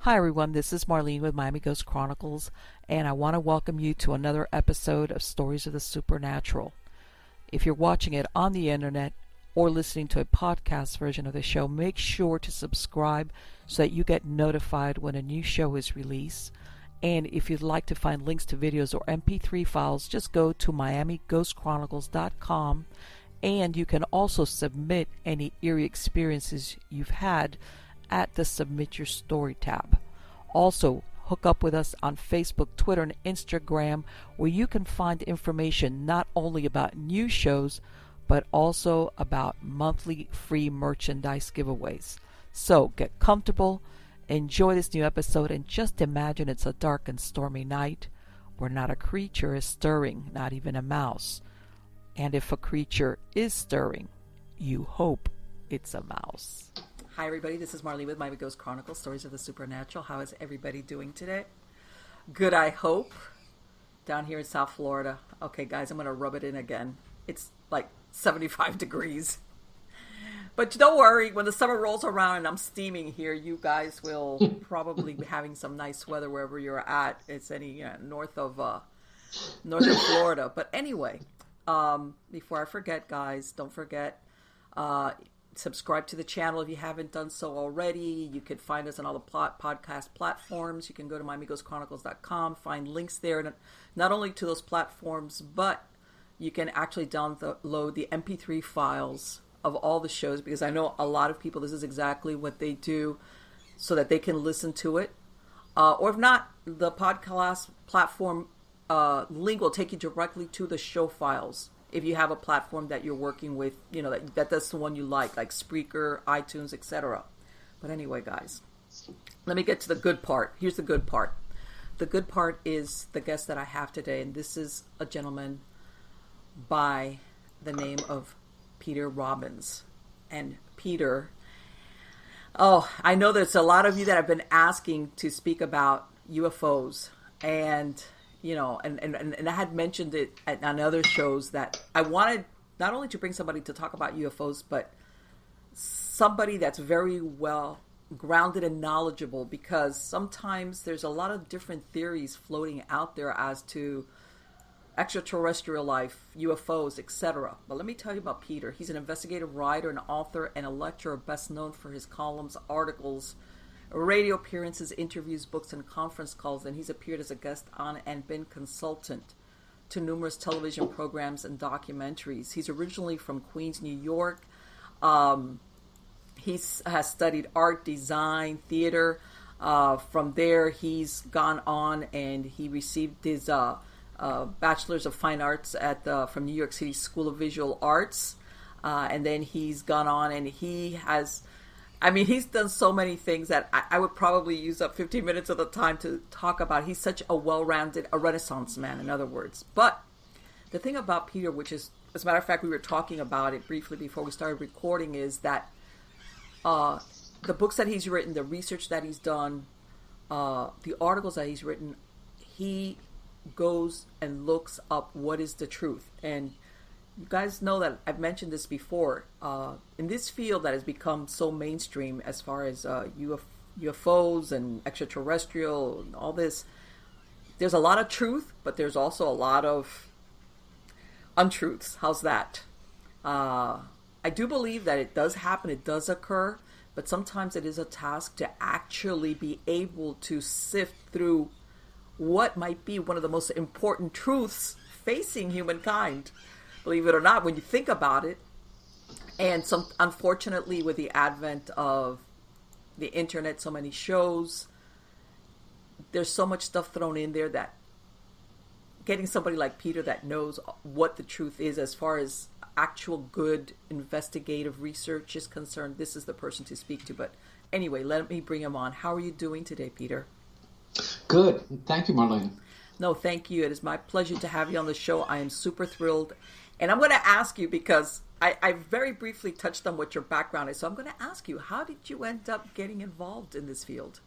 Hi everyone, this is Marlene with Miami Ghost Chronicles, and I want to welcome you to another episode of Stories of the Supernatural. If you're watching it on the internet or listening to a podcast version of the show, make sure to subscribe so that you get notified when a new show is released. And if you'd like to find links to videos or MP3 files, just go to miamighostchronicles.com, and you can also submit any eerie experiences you've had at the Submit Your Story tab. Also, hook up with us on Facebook, Twitter, and Instagram, where you can find information not only about new shows, but also about monthly free merchandise giveaways. So get comfortable, enjoy this new episode, and just imagine it's a dark and stormy night where not a creature is stirring, not even a mouse. And if a creature is stirring, you hope it's a mouse. Hi everybody, this is Marlene with Miami Ghost Chronicles, Stories of the Supernatural. How is everybody doing today? Good, I hope. Down here in South Florida. Okay guys, I'm going to rub it in again. It's like 75 degrees. But don't worry, when the summer rolls around and I'm steaming here, you guys will probably be having some nice weather wherever you're at. It's north of Florida. But anyway, before I forget, guys, don't forget, subscribe to the channel if you haven't done so already. You can find us on all the podcast platforms. You can go to miamighostchronicles.com, find links there, not only to those platforms, but you can actually download the MP3 files of all the shows, because I know a lot of people, this is exactly what they do so that they can listen to it. Or if not, the podcast platform link will take you directly to the show files. If you have a platform that you're working with, that's the one you like Spreaker, iTunes, etc. But anyway, guys, let me get to the good part. Here's the good part. The good part is the guest that I have today, and this is a gentleman by the name of Peter Robbins. And Peter, I know there's a lot of you that have been asking to speak about UFOs, and and I had mentioned it on other shows that I wanted not only to bring somebody to talk about UFOs, but somebody that's very well grounded and knowledgeable, because sometimes there's a lot of different theories floating out there as to extraterrestrial life, UFOs, etc. But let me tell you about Peter. He's an investigative writer, an author, and a lecturer, best known for his columns, articles, radio appearances, interviews, books, and conference calls, and he's appeared as a guest on and been consultant to numerous television programs and documentaries. He's originally from Queens, New York. He has studied art, design, theater. From there, he's gone on and he received his Bachelor's of Fine Arts from New York City School of Visual Arts. And then he's gone on and he's done so many things that I would probably use up 15 minutes of the time to talk about. He's such a well-rounded, a Renaissance man, in other words. But the thing about Peter, which is, as a matter of fact, we were talking about it briefly before we started recording, is that the books that he's written, the research that he's done, the articles that he's written, he goes and looks up what is the truth. And you guys know that I've mentioned this before. In this field that has become so mainstream as far as UFOs and extraterrestrial and all this, there's a lot of truth, but there's also a lot of untruths. How's that? I do believe that it does happen, it does occur, but sometimes it is a task to actually be able to sift through what might be one of the most important truths facing humankind. Believe it or not, when you think about it. And unfortunately, with the advent of the internet, so many shows, there's so much stuff thrown in there that getting somebody like Peter that knows what the truth is as far as actual good investigative research is concerned, this is the person to speak to. But anyway, let me bring him on. How are you doing today, Peter? Good. Thank you, Marlene. No, thank you. It is my pleasure to have you on the show. I am super thrilled. And I'm going to ask you, because I very briefly touched on what your background is. So I'm going to ask you, how did you end up getting involved in this field?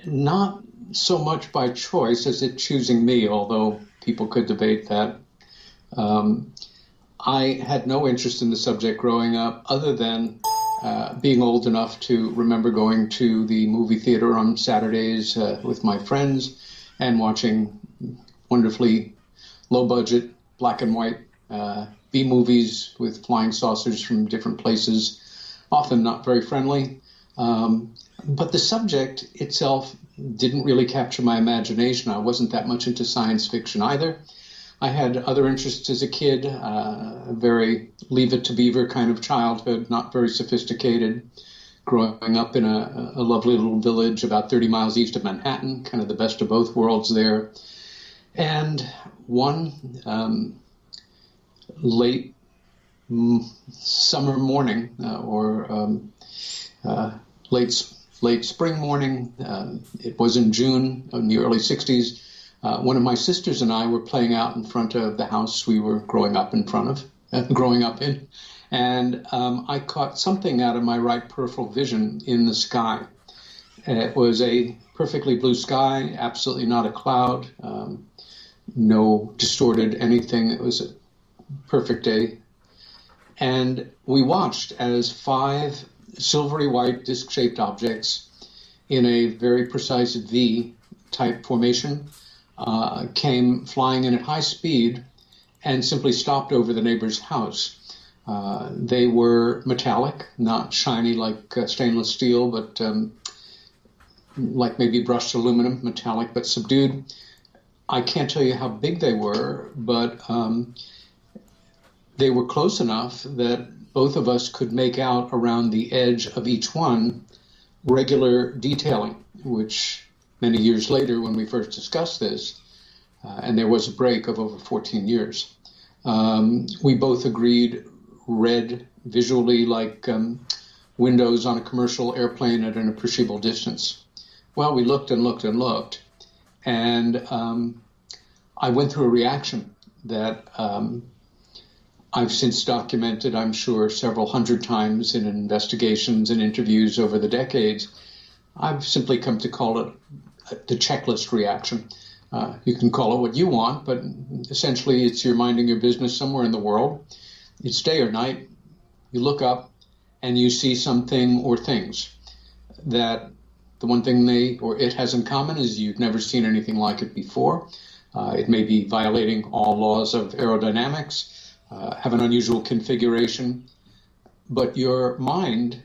Not so much by choice as it choosing me, although people could debate that. I had no interest in the subject growing up other than being old enough to remember going to the movie theater on Saturdays with my friends and watching wonderfully low-budget, black and white B-movies with flying saucers from different places, often not very friendly. But the subject itself didn't really capture my imagination. I wasn't that much into science fiction either. I had other interests as a kid, a very Leave It to Beaver kind of childhood, not very sophisticated, growing up in a lovely little village about 30 miles east of Manhattan, kind of the best of both worlds there. And one late summer morning late spring morning, it was in June in the early 60s, one of my sisters and I were playing out in front of the house we were growing up in, and I caught something out of my right peripheral vision in the sky. It was a perfectly blue sky, absolutely not a cloud, no distorted anything. It was a perfect day. And we watched as 5 silvery white disc-shaped objects in a very precise V-type formation came flying in at high speed and simply stopped over the neighbor's house. They were metallic, not shiny like stainless steel, but like maybe brushed aluminum, metallic but subdued. I can't tell you how big they were, but they were close enough that both of us could make out around the edge of each one regular detailing, which many years later when we first discussed this, and there was a break of over 14 years, we both agreed read visually like windows on a commercial airplane at an appreciable distance. Well, we looked and looked and looked, and I went through a reaction that I've since documented, I'm sure, several hundred times in investigations and interviews over the decades. I've simply come to call it the checklist reaction. You can call it what you want, but essentially it's you're minding your business somewhere in the world. It's day or night. You look up and you see something or things that the one thing they or it has in common is you've never seen anything like it before. It may be violating all laws of aerodynamics, have an unusual configuration, but your mind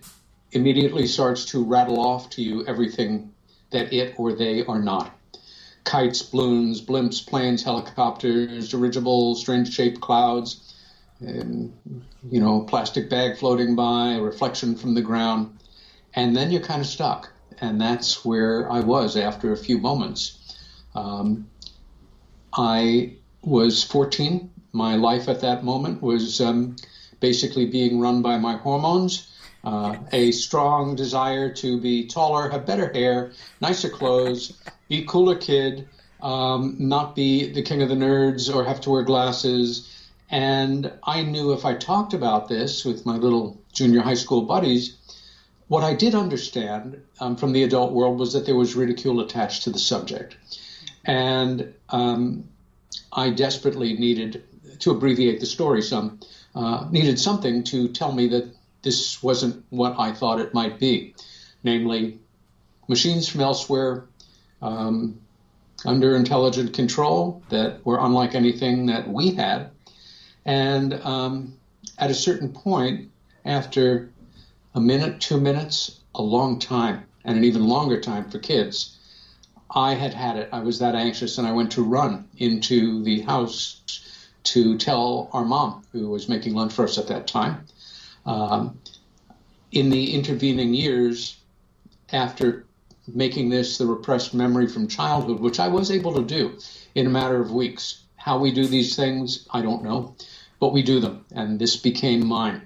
immediately starts to rattle off to you everything that it or they are not. Kites, balloons, blimps, planes, helicopters, dirigibles, strange-shaped clouds, plastic bag floating by, a reflection from the ground, and then you're kind of stuck. And that's where I was after a few moments. I was 14. My life at that moment was basically being run by my hormones, a strong desire to be taller, have better hair, nicer clothes, be a cooler kid, not be the king of the nerds or have to wear glasses. And I knew if I talked about this with my little junior high school buddies, what I did understand from the adult world was that there was ridicule attached to the subject. And I desperately needed, to abbreviate the story some, needed something to tell me that this wasn't what I thought it might be, namely machines from elsewhere under intelligent control that were unlike anything that we had. And at a certain point, after a minute, 2 minutes, a long time, and an even longer time for kids, I had it. I was that anxious, and I went to run into the house to tell our mom, who was making lunch for us at that time. In the intervening years, after making this the repressed memory from childhood, which I was able to do in a matter of weeks. How we do these things, I don't know, but we do them, and this became mine.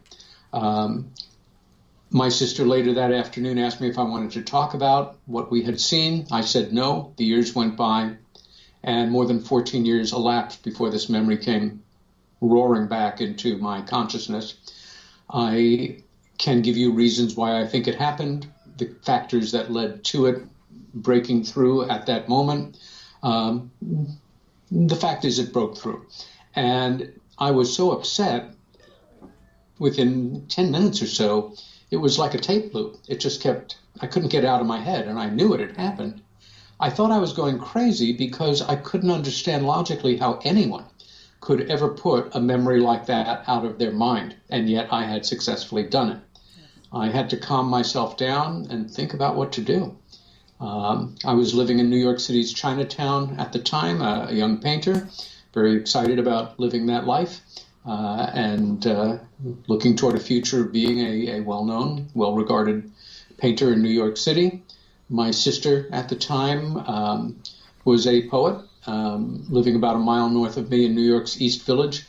My sister later that afternoon asked me if I wanted to talk about what we had seen. I said no. The years went by, and more than 14 years elapsed before this memory came roaring back into my consciousness. I can give you reasons why I think it happened, the factors that led to it breaking through at that moment. The fact is it broke through. And I was so upset, within 10 minutes or so, it was like a tape loop. It just I couldn't get out of my head, and I knew it had happened. I thought I was going crazy because I couldn't understand logically how anyone could ever put a memory like that out of their mind, and yet I had successfully done it. I had to calm myself down and think about what to do. I was living in New York City's Chinatown at the time, a young painter, very excited about living that life, and looking toward a future of being a well-known, well-regarded painter in New York City. My sister at the time was a poet, living about a mile north of me in New York's East Village,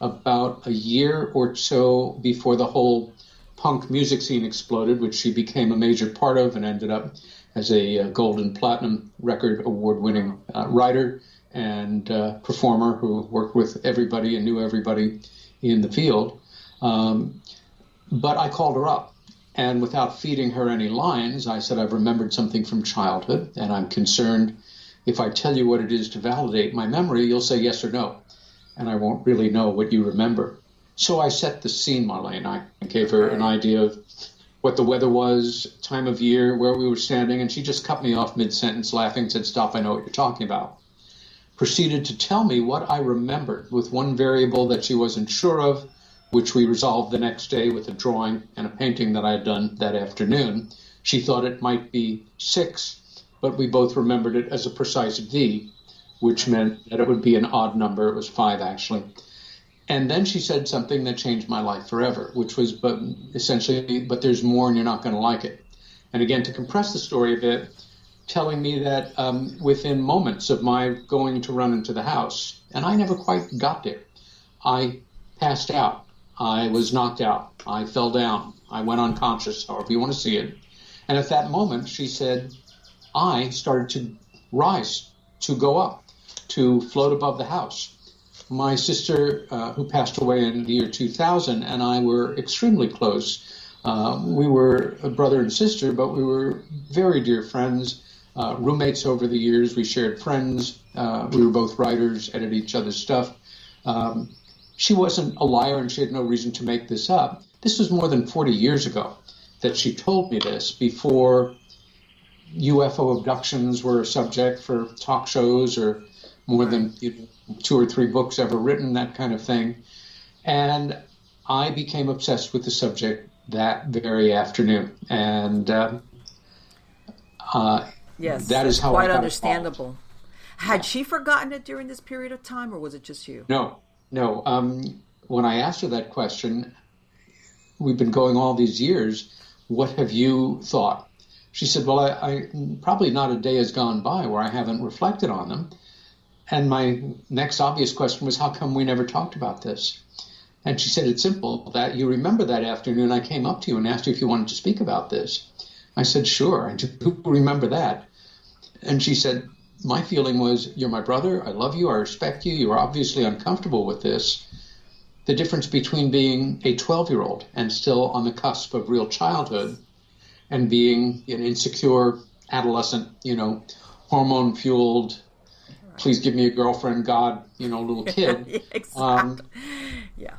about a year or so before the whole punk music scene exploded, which she became a major part of and ended up as a gold and platinum record award-winning writer and performer who worked with everybody and knew everybody in the field. But I called her up, and without feeding her any lines, I said, I've remembered something from childhood, and I'm concerned if I tell you what it is to validate my memory, you'll say yes or no, and I won't really know what you remember. So I set the scene, Marlene. I gave her an idea of what the weather was, time of year, where we were standing, and she just cut me off mid-sentence laughing, said, stop, I know what you're talking about. Proceeded to tell me what I remembered with one variable that she wasn't sure of, which we resolved the next day with a drawing and a painting that I had done that afternoon. She thought it might be 6, but we both remembered it as a precise V, which meant that it would be an odd number. It was 5, actually. And then she said something that changed my life forever, which was, but there's more and you're not going to like it. And again, to compress the story a bit, telling me that within moments of my going to run into the house, and I never quite got there, I passed out. I was knocked out. I fell down. I went unconscious, however you want to see it. And at that moment, she said, I started to rise, to go up, to float above the house. My sister, who passed away in the year 2000, and I were extremely close. We were a brother and sister, but we were very dear friends, roommates over the years. We shared friends. We were both writers, edited each other's stuff. She wasn't a liar, and she had no reason to make this up. This was more than 40 years ago that she told me this, before UFO abductions were a subject for talk shows or more than 2 or 3 books ever written, that kind of thing. And I became obsessed with the subject that very afternoon. And yes, that is how quite I got understandable. involved. Had she forgotten it during this period of time, or was it just you? No. When I asked her that question, we've been going all these years, what have you thought? She said, well, I probably not a day has gone by where I haven't reflected on them. And my next obvious question was, how come we never talked about this? And she said, it's simple, that you remember that afternoon I came up to you and asked you if you wanted to speak about this. I said, sure, I do remember that. And she said, my feeling was, you're my brother, I love you, I respect you, you're obviously uncomfortable with this. The difference between being a 12-year-old and still on the cusp of real childhood and being an insecure adolescent, hormone-fueled, please give me a girlfriend, God, little kid, exactly.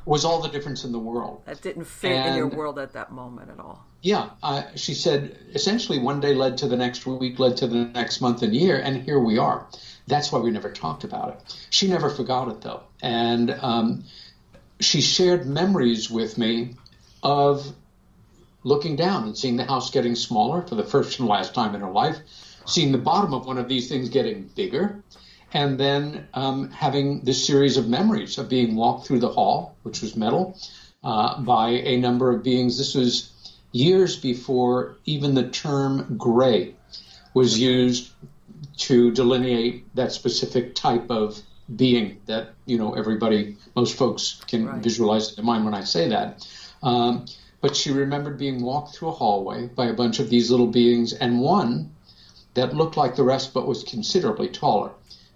Was all the difference in the world. That didn't fit in your world at that moment at all. Yeah. She said, essentially, one day led to the next week, led to the next month and year, and here we are. That's why we never talked about it. She never forgot it, though. And she shared memories with me of looking down and seeing the house getting smaller for the first and last time in her life, seeing the bottom of one of these things getting bigger, and then having this series of memories of being walked through the hall, which was metal, by a number of beings. This was years before even the term gray was used to delineate that specific type of being that, most folks can visualize in their mind when I say that. But she remembered being walked through a hallway by a bunch of these little beings, and one that looked like the rest but was considerably taller,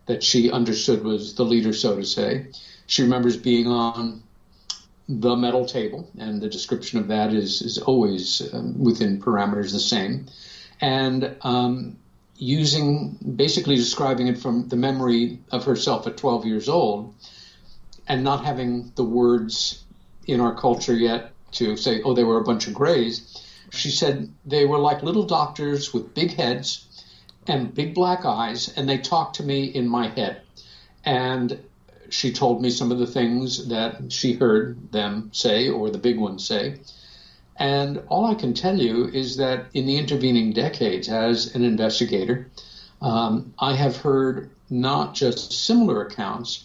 that she understood was the leader, so to say. She remembers being on the metal table, and the description of that is always within parameters the same, and basically describing it from the memory of herself at 12 years old, and not having the words in our culture yet to say, oh, they were a bunch of grays. She said they were like little doctors with big heads and big black eyes, and they talked to me in my head. And she told me some of the things that she heard them say, or the big ones say. And all I can tell you is that in the intervening decades as an investigator, I have heard not just similar accounts,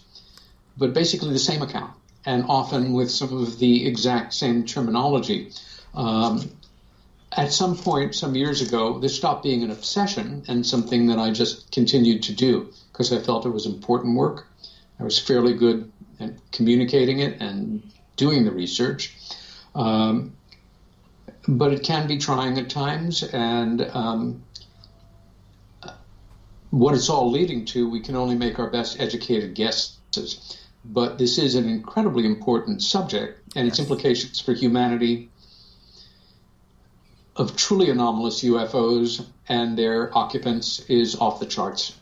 but basically the same account, and often with some of the exact same terminology. At some point, some years ago, this stopped being an obsession and something that I just continued to do because I felt it was important work. I was fairly good at communicating it and doing the research. But it can be trying at times, and what it's all leading to, we can only make our best educated guesses. But this is an incredibly important subject, and its implications for humanity of truly anomalous UFOs and their occupants is off the charts.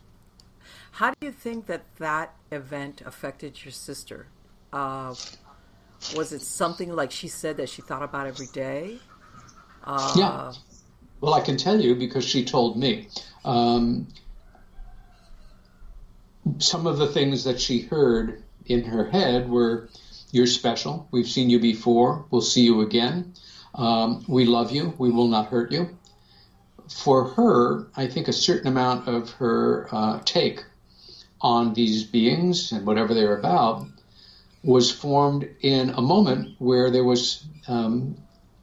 How do you think that event affected your sister? Was it something like she said that she thought about every day? Yeah. Well, I can tell you because she told me. Some of the things that she heard in her head were, "You're special. We've seen you before. We'll see you again. We love you. We will not hurt you." For her, I think a certain amount of her take on these beings and whatever they're about was formed in a moment where there was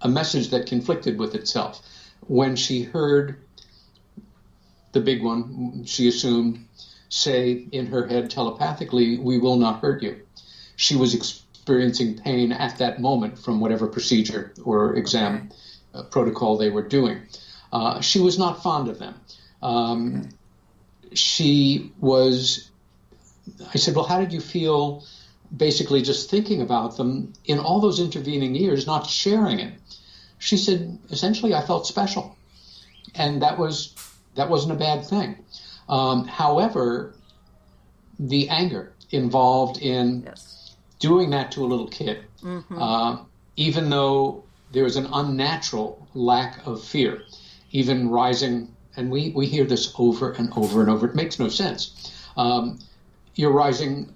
a message that conflicted with itself. When she heard the big one, she assumed, say in her head telepathically, "We will not hurt you." She was experiencing pain at that moment from whatever procedure or exam protocol they were doing. She was not fond of them. I said, "Well, how did you feel basically just thinking about them in all those intervening years, not sharing it?" She said, "Essentially, I felt special." And that wasn't a bad thing. However, the anger involved in doing that to a little kid, even though there was an unnatural lack of fear, even rising, and we hear this over and over and over, it makes no sense. You're rising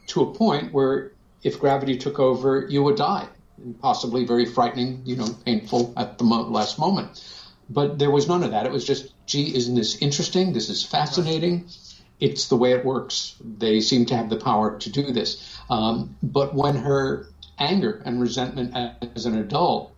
to a point where if gravity took over, you would die, and possibly very frightening, painful at the last moment. But there was none of that. It was just, gee, isn't this interesting? This is fascinating. It's the way it works. They seem to have the power to do this. But when her anger and resentment as an adult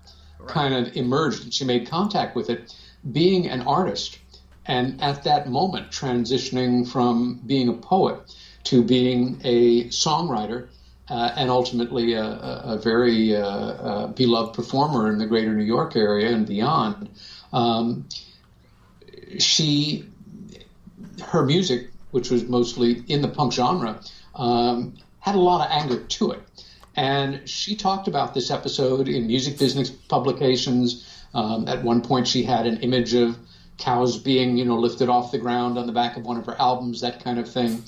kind of emerged and she made contact with it, being an artist, and at that moment transitioning from being a poet to being a songwriter, and ultimately a very beloved performer in the greater New York area and beyond, her music, which was mostly in the punk genre, had a lot of anger to it. And she talked about this episode in music business publications. At one point, she had an image of cows being, lifted off the ground on the back of one of her albums, that kind of thing.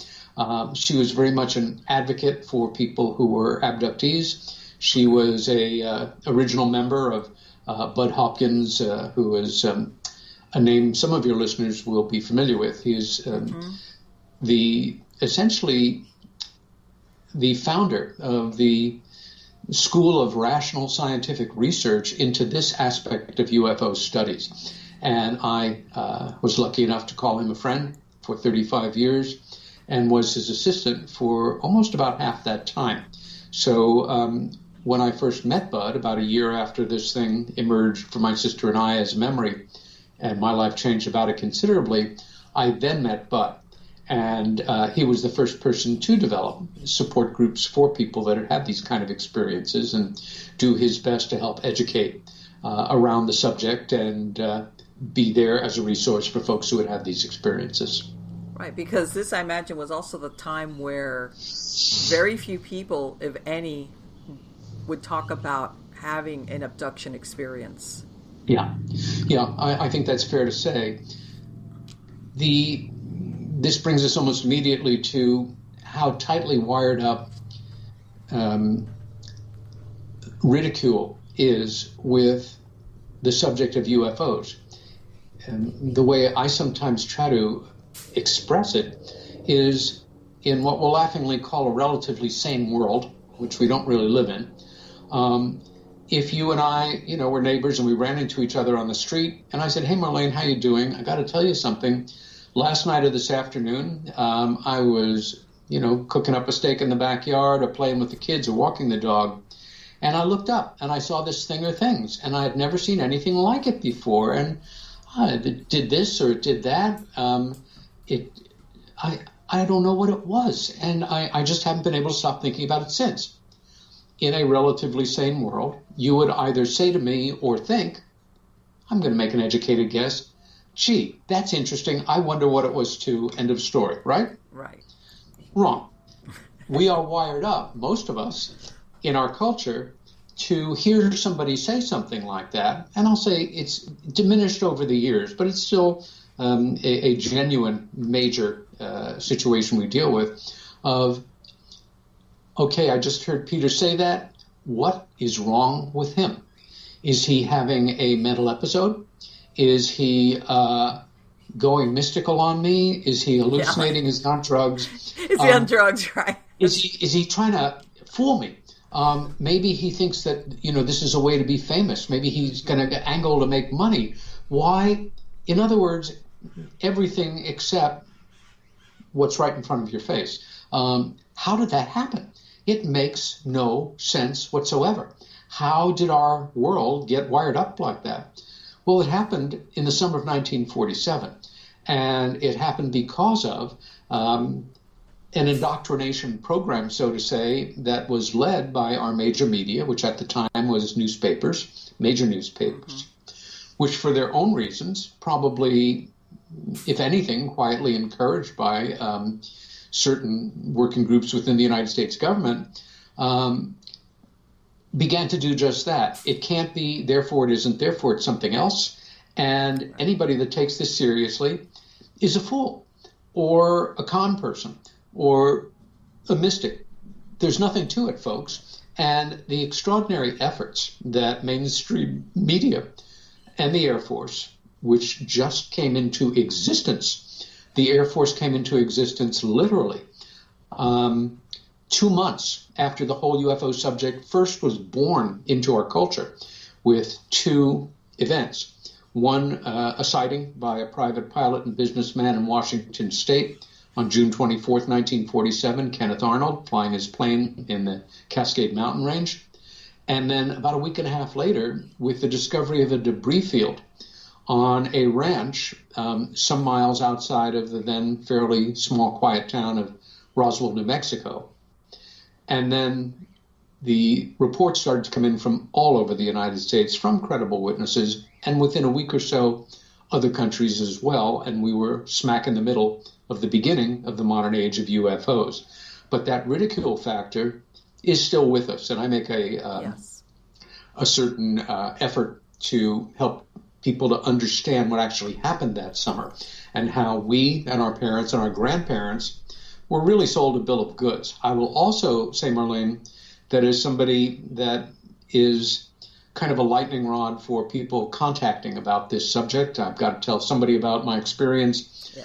She was very much an advocate for people who were abductees. She was a original member of Bud Hopkins, who is a name some of your listeners will be familiar with. He is essentially the founder of the School of Rational Scientific Research into this aspect of UFO studies. And I was lucky enough to call him a friend for 35 years and was his assistant for almost about half that time. So when I first met Bud, about a year after this thing emerged for my sister and I as a memory, and my life changed about it considerably, I then met Bud. And he was the first person to develop support groups for people that had these kind of experiences and do his best to help educate around the subject and be there as a resource for folks who had had these experiences. Right, because this, I imagine, was also the time where very few people, if any, would talk about having an abduction experience. Yeah, I think that's fair to say. This brings us almost immediately to how tightly wired up ridicule is with the subject of UFOs. And the way I sometimes try to express it is in what we'll laughingly call a relatively sane world, which we don't really live in. If you and I, were neighbors and we ran into each other on the street, and I said, "Hey, Marlene, how you doing? I got to tell you something. Last night or this afternoon, I was, cooking up a steak in the backyard or playing with the kids or walking the dog. And I looked up and I saw this thing or things, and I had never seen anything like it before. And it did this or it did that. I don't know what it was. And I just haven't been able to stop thinking about it since." In a relatively sane world, you would either say to me or think, I'm going to make an educated guess, "Gee, that's interesting. I wonder what it was too." End of story, right? Right. Wrong. We are wired up, most of us, in our culture, to hear somebody say something like that. And I'll say it's diminished over the years, but it's still a genuine major situation we deal with of, okay, I just heard Peter say that. What is wrong with him? Is he having a mental episode? Is he going mystical on me? Is he hallucinating? Is he on drugs? Is he on drugs, right? Is he trying to fool me? Maybe he thinks that, this is a way to be famous. Maybe he's going to angle to make money. Why? In other words, everything except what's right in front of your face. How did that happen? It makes no sense whatsoever. How did our world get wired up like that? Well, it happened in the summer of 1947, and it happened because of an indoctrination program, so to say, that was led by our major media, which at the time was newspapers, major newspapers, which for their own reasons, probably, if anything, quietly encouraged by certain working groups within the United States government, began to do just that. It can't be, therefore it isn't, therefore it's something else. And anybody that takes this seriously is a fool or a con person or a mystic. There's nothing to it, folks. And the extraordinary efforts that mainstream media and the Air Force, which just came into existence, the Air Force came into existence literally 2 months after the whole UFO subject first was born into our culture, with two events. One, a sighting by a private pilot and businessman in Washington State on June 24th, 1947, Kenneth Arnold flying his plane in the Cascade Mountain Range. And then about a week and a half later, with the discovery of a debris field on a ranch some miles outside of the then fairly small, quiet town of Roswell, New Mexico. And then the reports started to come in from all over the United States from credible witnesses, and within a week or so, other countries as well. And we were smack in the middle of the beginning of the modern age of UFOs. But that ridicule factor is still with us. And I make a certain effort to help people to understand what actually happened that summer and how we and our parents and our grandparents were really sold a bill of goods. I will also say, Marlene, that as somebody that is kind of a lightning rod for people contacting about this subject, I've got to tell somebody about my experience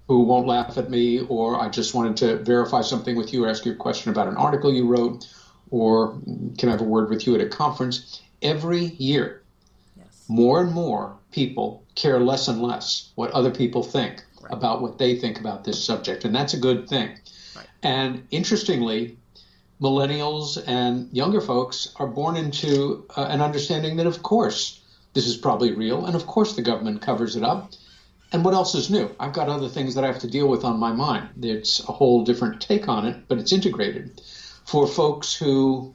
who won't laugh at me, or I just wanted to verify something with you or ask you a question about an article you wrote, or can I have a word with you at a conference. Every year, more and more people care less and less what other people think about what they think about this subject, and that's a good thing. And interestingly, millennials and younger folks are born into an understanding that, of course, this is probably real, and of course the government covers it up. And what else is new? I've got other things that I have to deal with on my mind. It's a whole different take on it, but it's integrated. For folks who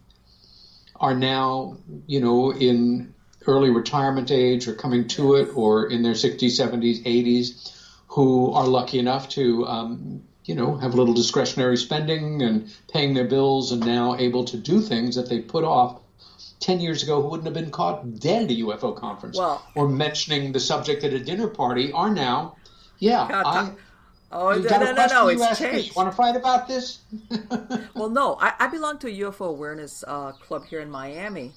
are now, in early retirement age or coming to it, or in their 60s, 70s, 80s, who are lucky enough to, have a little discretionary spending and paying their bills and now able to do things that they put off 10 years ago who wouldn't have been caught dead at a UFO conference or mentioning the subject at a dinner party are now, no, it's changed. You want to fight about this? Well, no, I belong to a UFO awareness club here in Miami.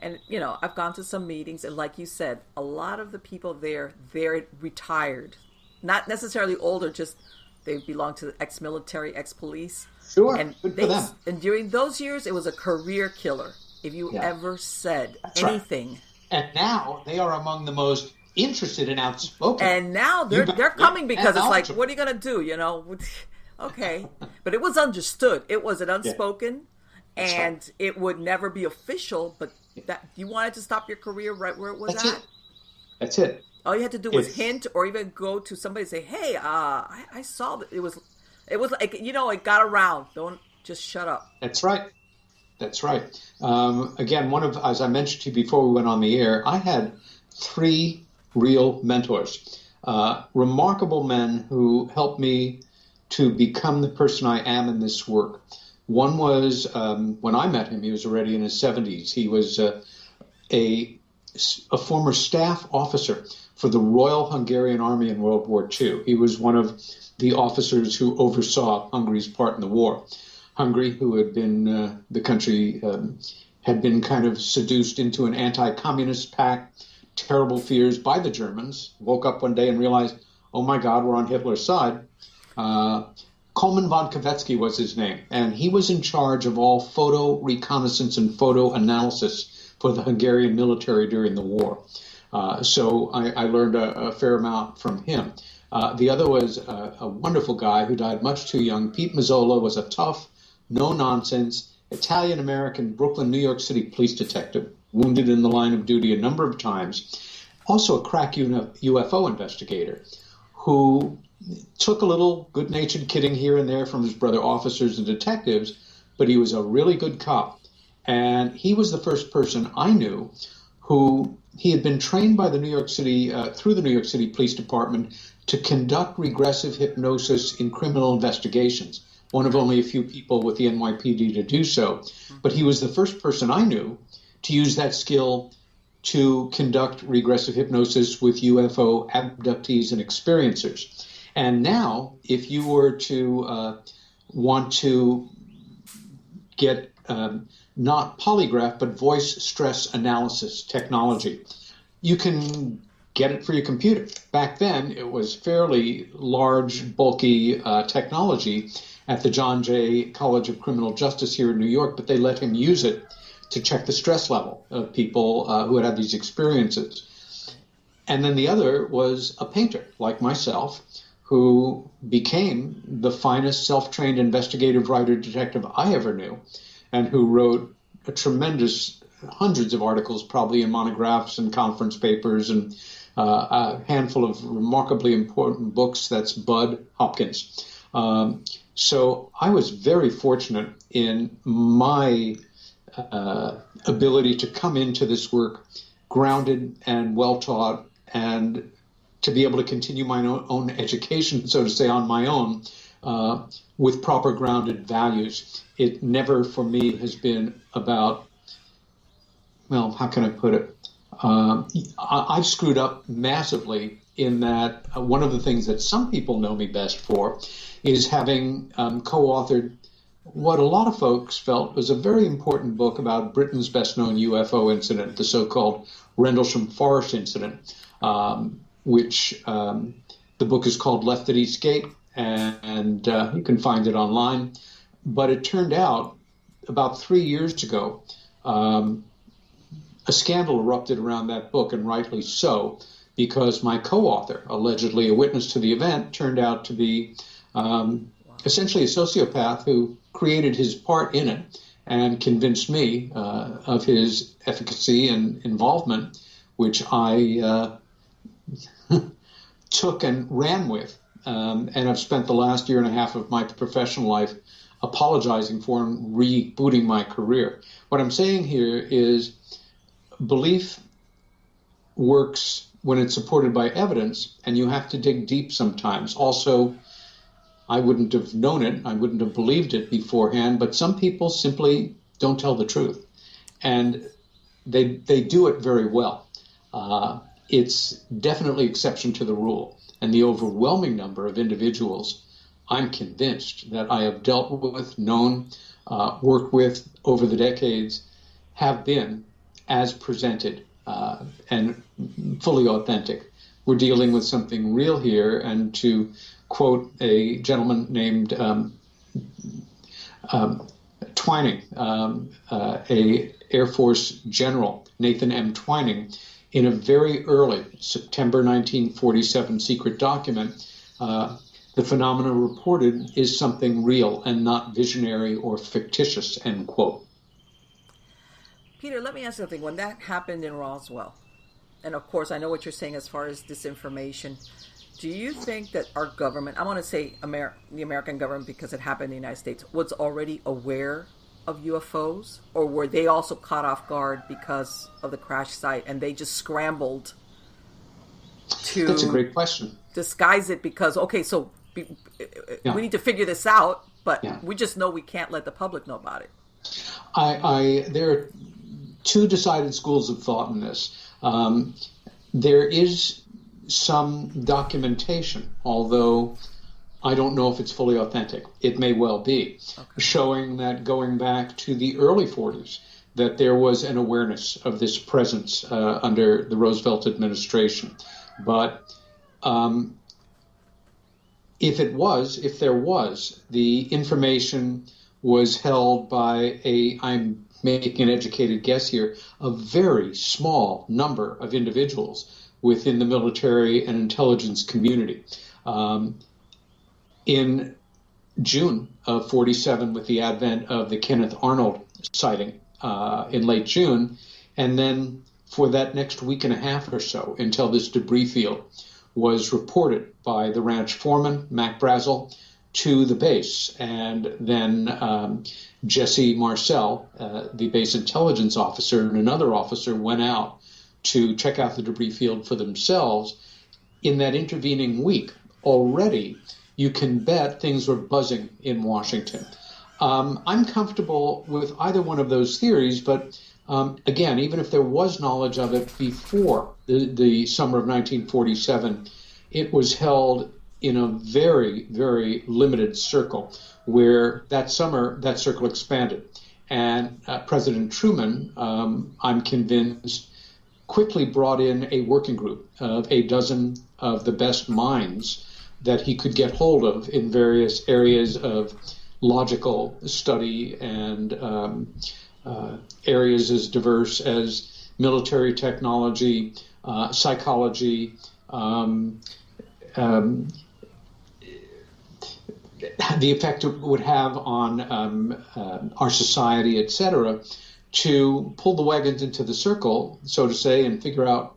And, I've gone to some meetings, and like you said, a lot of the people there, they're retired. Not necessarily older, just they belong to the ex-military, ex-police. Sure, and good for them. And during those years, it was a career killer if you ever said anything. Right. And now they are among the most interested and outspoken. And now they're coming because it's like, what are you going to do, Okay. But it was understood. It was an unspoken, and it would never be official, but that you wanted to stop your career right where it was at. That's it. All you had to do was hint or even go to somebody and say, hey, I saw that. It was like, it got around. Don't just shut up. That's right. That's right. Again, as I mentioned to you before we went on the air, I had 3 real mentors, remarkable men who helped me to become the person I am in this work. One was, when I met him, he was already in his 70s. He was a former staff officer for the Royal Hungarian Army in World War II. He was one of the officers who oversaw Hungary's part in the war. Hungary, who had been, the country had been kind of seduced into an anti-communist pact, terrible fears by the Germans, woke up one day and realized, oh my God, we're on Hitler's side. Coleman von Kavetsky was his name, and he was in charge of all photo reconnaissance and photo analysis for the Hungarian military during the war. So I learned a fair amount from him. The other was a wonderful guy who died much too young. Pete Mazzola was a tough, no-nonsense, Italian-American Brooklyn, New York City police detective, wounded in the line of duty a number of times. Also a crack UFO investigator who took a little good-natured kidding here and there from his brother officers and detectives, but he was a really good cop. And he was the first person I knew who he had been trained by the New York City, through the New York City Police Department to conduct regressive hypnosis in criminal investigations. One of only a few people with the NYPD to do so. But he was the first person I knew to use that skill to conduct regressive hypnosis with UFO abductees and experiencers. And now, if you were to want to get not polygraph, but voice stress analysis technology, you can get it for your computer. Back then, it was fairly large, bulky technology at the John Jay College of Criminal Justice here in New York, but they let him use it to check the stress level of people who had these experiences. And then the other was a painter like myself, who became the finest self-trained investigative writer detective I ever knew, and who wrote a tremendous hundreds of articles, probably in monographs and conference papers, and a handful of remarkably important books. That's Bud Hopkins. So I was very fortunate in my ability to come into this work grounded and well-taught, and to be able to continue my own education, so to say, on my own, with proper grounded values. It never, for me, has been about, well, how can I put it? I've screwed up massively in that one of the things that some people know me best for is having co-authored what a lot of folks felt was a very important book about Britain's best-known UFO incident, the so-called Rendlesham Forest incident, which the book is called Left at East Gate, and you can find it online. But it turned out about 3 years ago, a scandal erupted around that book, and rightly so, because my co-author, allegedly a witness to the event, turned out to be essentially a sociopath who created his part in it and convinced me of his efficacy and involvement, which I took and ran with. And I've spent the last year and a half of my professional life apologizing for and rebooting my career. What I'm saying here is belief works when it's supported by evidence, and you have to dig deep sometimes. Also, I wouldn't have known it, I wouldn't have believed it beforehand, but some people simply don't tell the truth. And they do it very well. It's definitely exception to the rule. And the overwhelming number of individuals I'm convinced that I have dealt with, known, worked with over the decades have been as presented and fully authentic. We're dealing with something real here, and to quote a gentleman named Twining, a Air Force general, Nathan M. Twining, in a very early September 1947 secret document, the phenomena reported is something real and not visionary or fictitious, end quote. Peter, let me ask you something. When that happened in Roswell, and of course I know what you're saying as far as disinformation, do you think that our government, I want to say the American government because it happened in the United States, was already aware of UFOs? Or were they also caught off guard because of the crash site and they just scrambled to That's a great question. Disguise it because, okay, so we need to figure this out, but we just know we can't let the public know about it. There are two decided schools of thought in this. There is some documentation, although I don't know if it's fully authentic. It may well be, showing that going back to the early 40s, that there was an awareness of this presence under the Roosevelt administration. But if there was, the information was held by I'm making an educated guess here, a very small number of individuals within the military and intelligence community. In June of 47, with the advent of the Kenneth Arnold sighting in late June, and then for that next week and a half or so until this debris field was reported by the ranch foreman, Mac Brazel, to the base. And then Jesse Marcel, the base intelligence officer, and another officer went out to check out the debris field for themselves. In that intervening week, already, you can bet things were buzzing in Washington. I'm comfortable with either one of those theories, but again, even if there was knowledge of it before the summer of 1947, it was held in a very, very limited circle, where that summer, that circle expanded. And President Truman, I'm convinced, quickly brought in a working group of a dozen of the best minds that he could get hold of in various areas of logical study and areas as diverse as military technology, psychology, the effect it would have on our society, etc., to pull the wagons into the circle, so to say, and figure out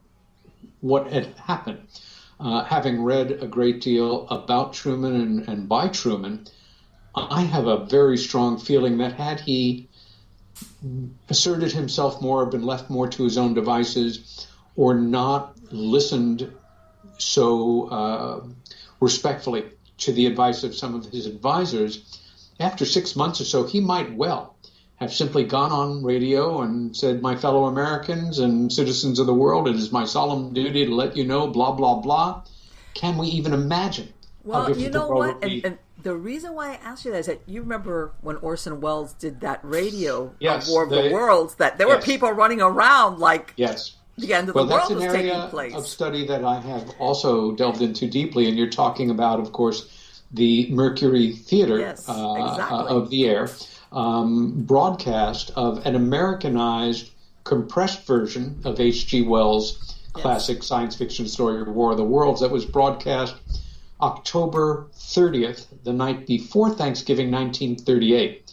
what had happened. Having read a great deal about Truman and by Truman, I have a very strong feeling that had he asserted himself more, been left more to his own devices, or not listened so respectfully to the advice of some of his advisors, after 6 months or so, he might well have simply gone on radio and said, "My fellow Americans and citizens of the world, it is my solemn duty to let you know, blah, blah, blah." Can we even imagine? Well, you know what? And the reason why I asked you that is that you remember when Orson Welles did that radio of War of the Worlds, that there were people running around like the end of the world was taking place. That's an area of study that I have also delved into deeply, and you're talking about, of course, the Mercury Theater of the Air. Broadcast of an Americanized, compressed version of H.G. Wells' classic science fiction story, War of the Worlds, that was broadcast October 30th, the night before Thanksgiving, 1938.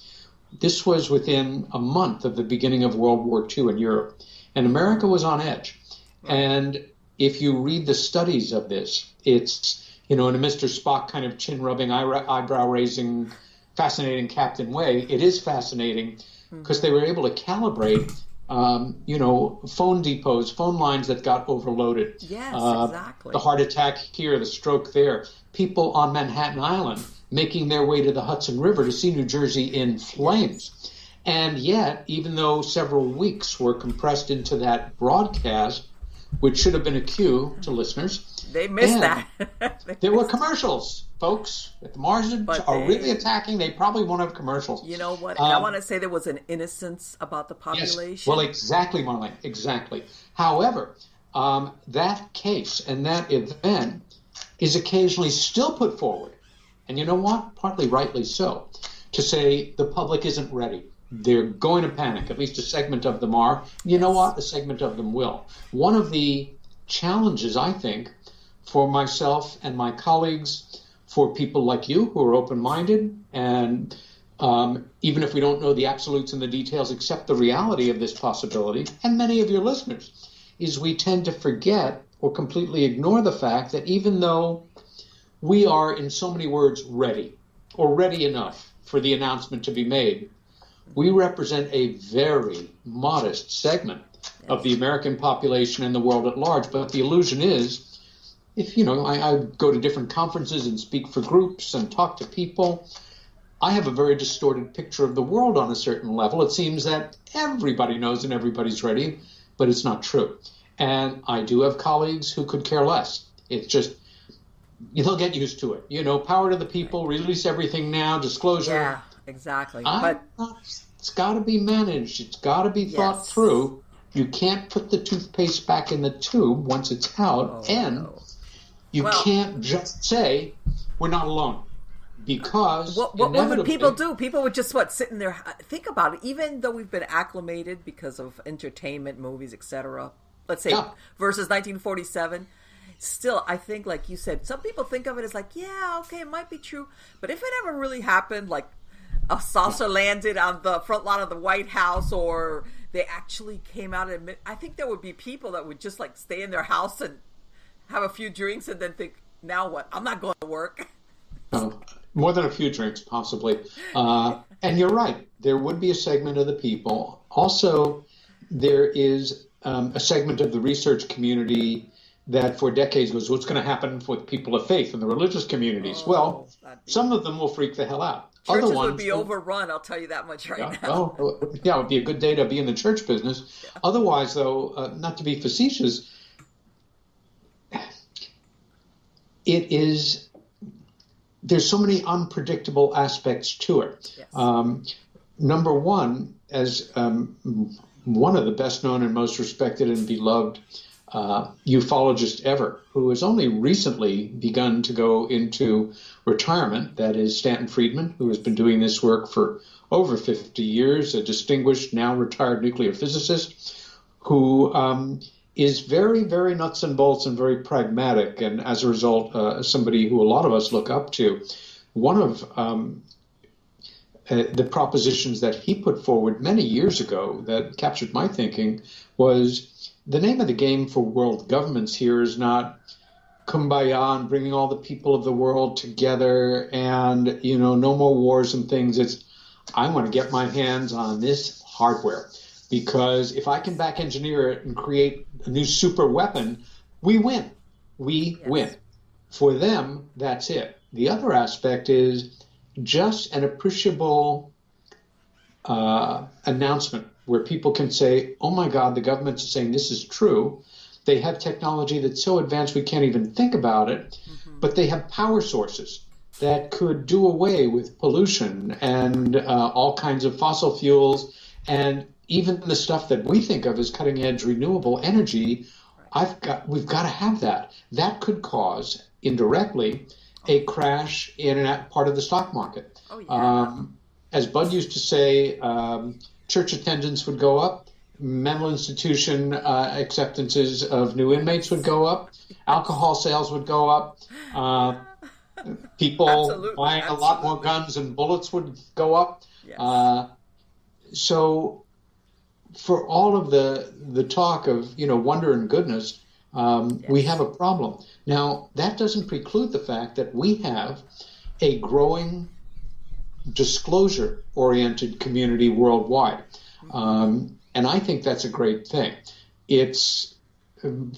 This was within a month of the beginning of World War II in Europe, and America was on edge. And if you read the studies of this, it's, in a Mr. Spock kind of chin-rubbing, eyebrow-raising, fascinating Captain way. It is fascinating because they were able to calibrate, phone depots, phone lines that got overloaded. Yes, exactly. The heart attack here, the stroke there. People on Manhattan Island making their way to the Hudson River to see New Jersey in flames. And yet, even though several weeks were compressed into that broadcast, which should have been a cue to listeners, they missed that. There were commercials. folks at the Martians are really attacking, they probably won't have commercials. You know what? And I want to say there was an innocence about the population. Yes. Well, exactly, Marlene. Exactly. However, that case and that event is occasionally still put forward. And you know what? Partly rightly so. To say the public isn't ready. They're going to panic. At least a segment of them are. You know what? A segment of them will. One of the challenges, I think, for myself and my colleagues, for people like you who are open-minded, and even if we don't know the absolutes and the details, accept the reality of this possibility, and many of your listeners, is we tend to forget or completely ignore the fact that even though we are, in so many words, ready, or ready enough for the announcement to be made, we represent a very modest segment of the American population and the world at large. But the illusion is, if, I go to different conferences and speak for groups and talk to people, I have a very distorted picture of the world on a certain level. It seems that everybody knows and everybody's ready, but it's not true. And I do have colleagues who could care less. It's just, they'll get used to it. Power to the people, release everything now, disclosure. Yeah, exactly. It's got to be managed. It's got to be thought through. You can't put the toothpaste back in the tube once it's out, you can't just say, we're not alone. Because what would people do? People would just sit in there. Think about it. Even though we've been acclimated because of entertainment, movies, etc. Let's say versus 1947. Still, I think, like you said, some people think of it as it might be true. But if it ever really happened, like a saucer landed on the front lawn of the White House, or they actually came out and admit, I think there would be people that would just stay in their house and have a few drinks and then think, now what? I'm not going to work. More than a few drinks, possibly. And you're right. There would be a segment of the people. Also, there is a segment of the research community that for decades was what's going to happen with people of faith in the religious communities. Some of them will freak the hell out. Churches Other ones would be overrun, I'll tell you that much now. It would be a good day to be in the church business. Yeah. Otherwise, though, not to be facetious, there's so many unpredictable aspects to it. Yes. Number one, as one of the best known and most respected and beloved ufologist ever, who has only recently begun to go into retirement, that is Stanton Friedman, who has been doing this work for over 50 years, a distinguished, now retired nuclear physicist, who is very, very nuts and bolts and very pragmatic, and as a result, somebody who a lot of us look up to. One of the propositions that he put forward many years ago that captured my thinking was, the name of the game for world governments here is not kumbaya and bringing all the people of the world together and, no more wars and things. It's, I want to get my hands on this hardware, because if I can back engineer it and create a new super weapon, we win. We win. For them, that's it. The other aspect is just an appreciable announcement where people can say, oh my God, the government's saying this is true. They have technology that's so advanced we can't even think about it, but they have power sources that could do away with pollution and all kinds of fossil fuels, and even the stuff that we think of as cutting edge renewable energy. We've got to have that. That could cause indirectly a crash in a part of the stock market. Oh, yeah. As Bud used to say, church attendance would go up, mental institution acceptances of new inmates would go up, alcohol sales would go up, people buying a lot more guns and bullets would go up. Yes. So for all of the talk of, wonder and goodness, we have a problem. Now, that doesn't preclude the fact that we have a growing disclosure-oriented community worldwide. And I think that's a great thing. It's,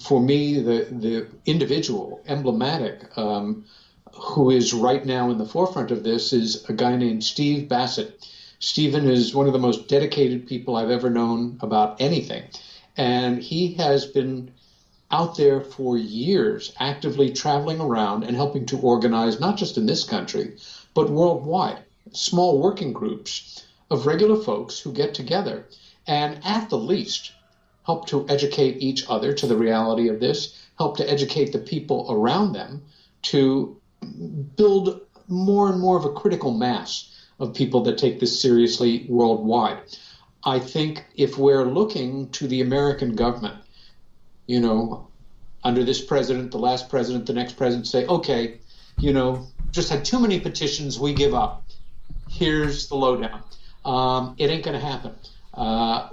for me, the individual, emblematic, who is right now in the forefront of this is a guy named Steve Bassett. Stephen is one of the most dedicated people I've ever known about anything. And he has been out there for years, actively traveling around and helping to organize, not just in this country, but worldwide, small working groups of regular folks who get together and, at the least, help to educate each other to the reality of this, help to educate the people around them to build more and more of a critical mass of people that take this seriously worldwide. I think if we're looking to the American government, you know, under this president, the last president, the next president, say, okay, you know, just had too many petitions, we give up. Here's the lowdown. It ain't going to happen.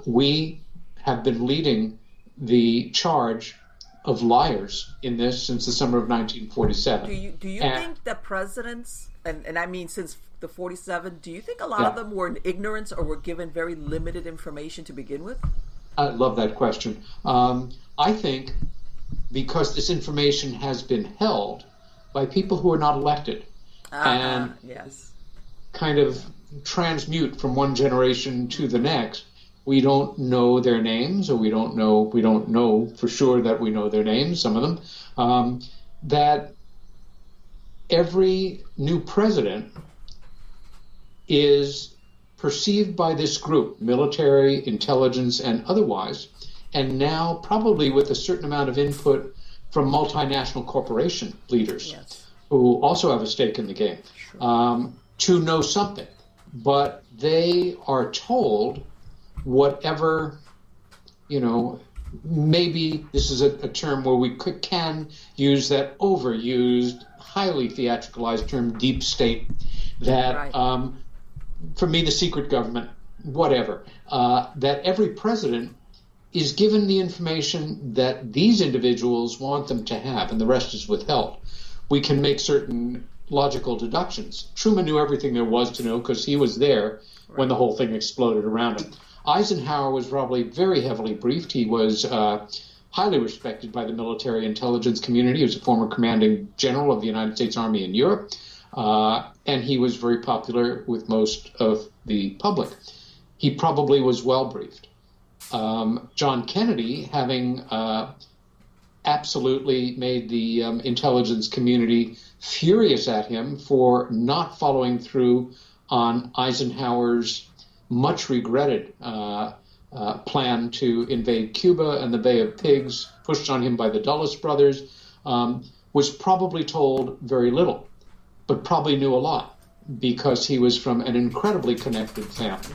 We have been leading the charge of liars in this since the summer of 1947. Do you think that presidents, and I mean since the 47, do you think a lot of them were in ignorance or were given very limited information to begin with? I love that question. I think because this information has been held by people who are not elected and kind of transmute from one generation to the next. We don't know their names, or we don't know for sure that we know their names, some of them, that every new president is perceived by this group, military, intelligence, and otherwise, and now probably with a certain amount of input from multinational corporation leaders who also have a stake in the game, to know something. But they are told whatever, you know, maybe this is a term where we can use that overused, highly theatricalized term, deep state, that for me, the secret government, whatever, that every president is given the information that these individuals want them to have, and the rest is withheld. We can make certain logical deductions. Truman knew everything there was to know because he was there when the whole thing exploded around him. Eisenhower was probably very heavily briefed. He was highly respected by the military intelligence community. He was a former commanding general of the United States Army in Europe, and he was very popular with most of the public. He probably was well briefed. John Kennedy, having absolutely made the intelligence community furious at him for not following through on Eisenhower's much regretted plan to invade Cuba and the Bay of Pigs, pushed on him by the Dulles brothers, was probably told very little, but probably knew a lot because he was from an incredibly connected family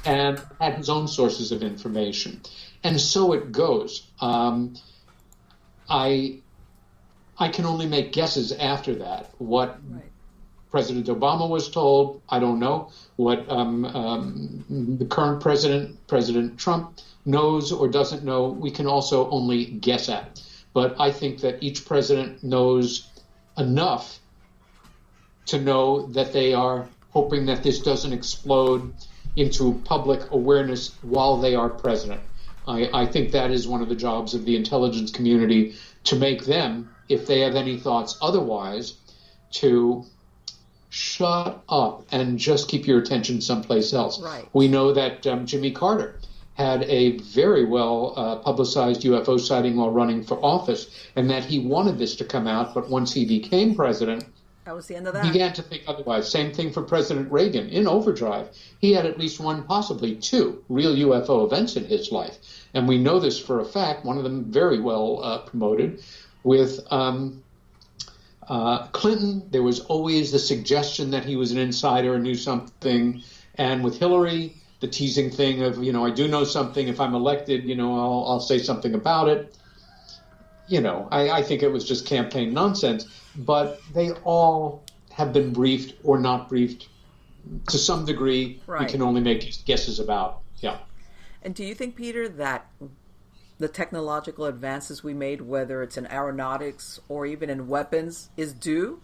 and had his own sources of information. And so it goes. I can only make guesses after that. What President Obama was told, I don't know. What the current president, President Trump, knows or doesn't know, we can also only guess at. But I think that each president knows enough to know that they are hoping that this doesn't explode into public awareness while they are president. I think that is one of the jobs of the intelligence community, to make them, if they have any thoughts otherwise, to shut up and just keep your attention someplace else. Right. We know that Jimmy Carter had a very well publicized UFO sighting while running for office, and that he wanted this to come out, but once he became president, that was the end of that. Began to think otherwise. Same thing for President Reagan. In overdrive, he had at least one, possibly two, real UFO events in his life. And we know this for a fact, one of them very well promoted. With Clinton, there was always the suggestion that he was an insider and knew something. And with Hillary, the teasing thing of, you know, I do know something. If I'm elected, you know, I'll say something about it. You know, I think it was just campaign nonsense. But they all have been briefed or not briefed to some degree. We can only make guesses about. Yeah. And do you think, Peter, that the technological advances we made, whether it's in aeronautics or even in weapons, is due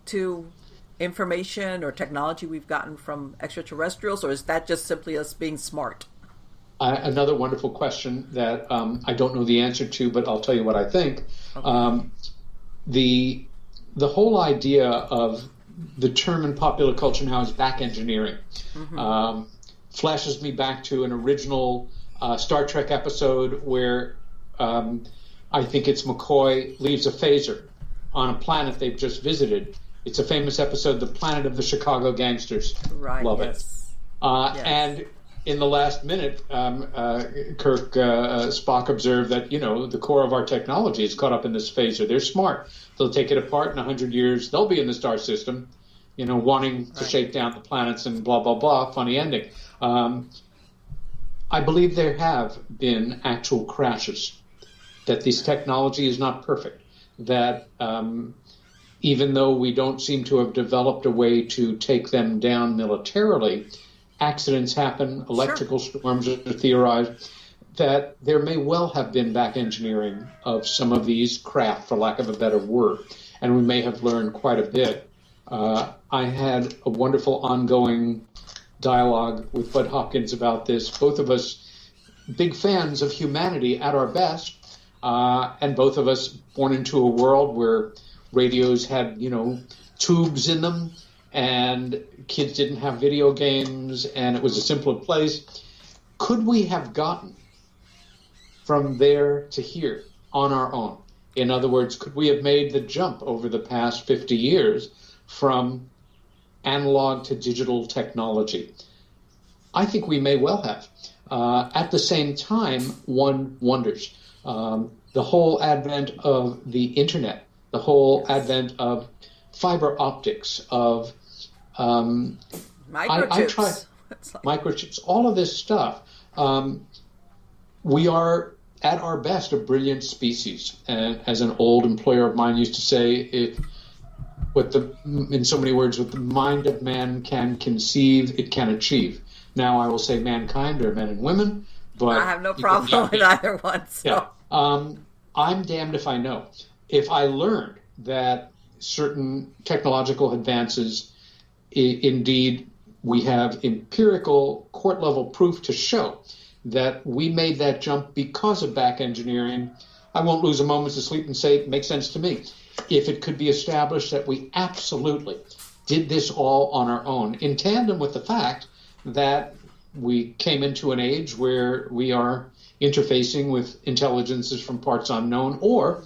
to information or technology we've gotten from extraterrestrials, or is that just simply us being smart? Another wonderful question that I don't know the answer to, but I'll tell you what I think. Okay. The whole idea of the term in popular culture now is back engineering. Flashes me back to an original Star Trek episode where I think it's McCoy leaves a phaser on a planet they've just visited. It's a famous episode, The Planet of the Chicago Gangsters. Right, Love yes. it. And in the last minute, Spock observed that, the core of our technology is caught up in this phaser. They're smart. They'll take it apart in 100 years. They'll be in the star system, wanting to shake down the planets and blah, blah, blah. Funny ending. I believe there have been actual crashes, that this technology is not perfect, that even though we don't seem to have developed a way to take them down militarily, accidents happen, electrical storms are theorized, that there may well have been back engineering of some of these craft, for lack of a better word, and we may have learned quite a bit. I had a wonderful ongoing dialogue with Bud Hopkins about this. Both of us big fans of humanity at our best, and both of us born into a world where radios had, tubes in them, and kids didn't have video games, and it was a simpler place. Could we have gotten from there to here on our own? In other words, could we have made the jump over the past 50 years from analog to digital technology? I think we may well have. At the same time, one wonders. The whole advent of the internet, the whole advent of fiber optics, of microchips. Microchips, all of this stuff. We are at our best a brilliant species. And as an old employer of mine used to say, in so many words, what the mind of man can conceive, it can achieve. Now I will say mankind are men and women, but I have no problem with either one. So. Yeah. I'm damned if I know. If I learned that certain technological advances, indeed, we have empirical court-level proof to show that we made that jump because of back engineering, I won't lose a moment to sleep and say it makes sense to me. If it could be established that we absolutely did this all on our own, in tandem with the fact that we came into an age where we are interfacing with intelligences from parts unknown, or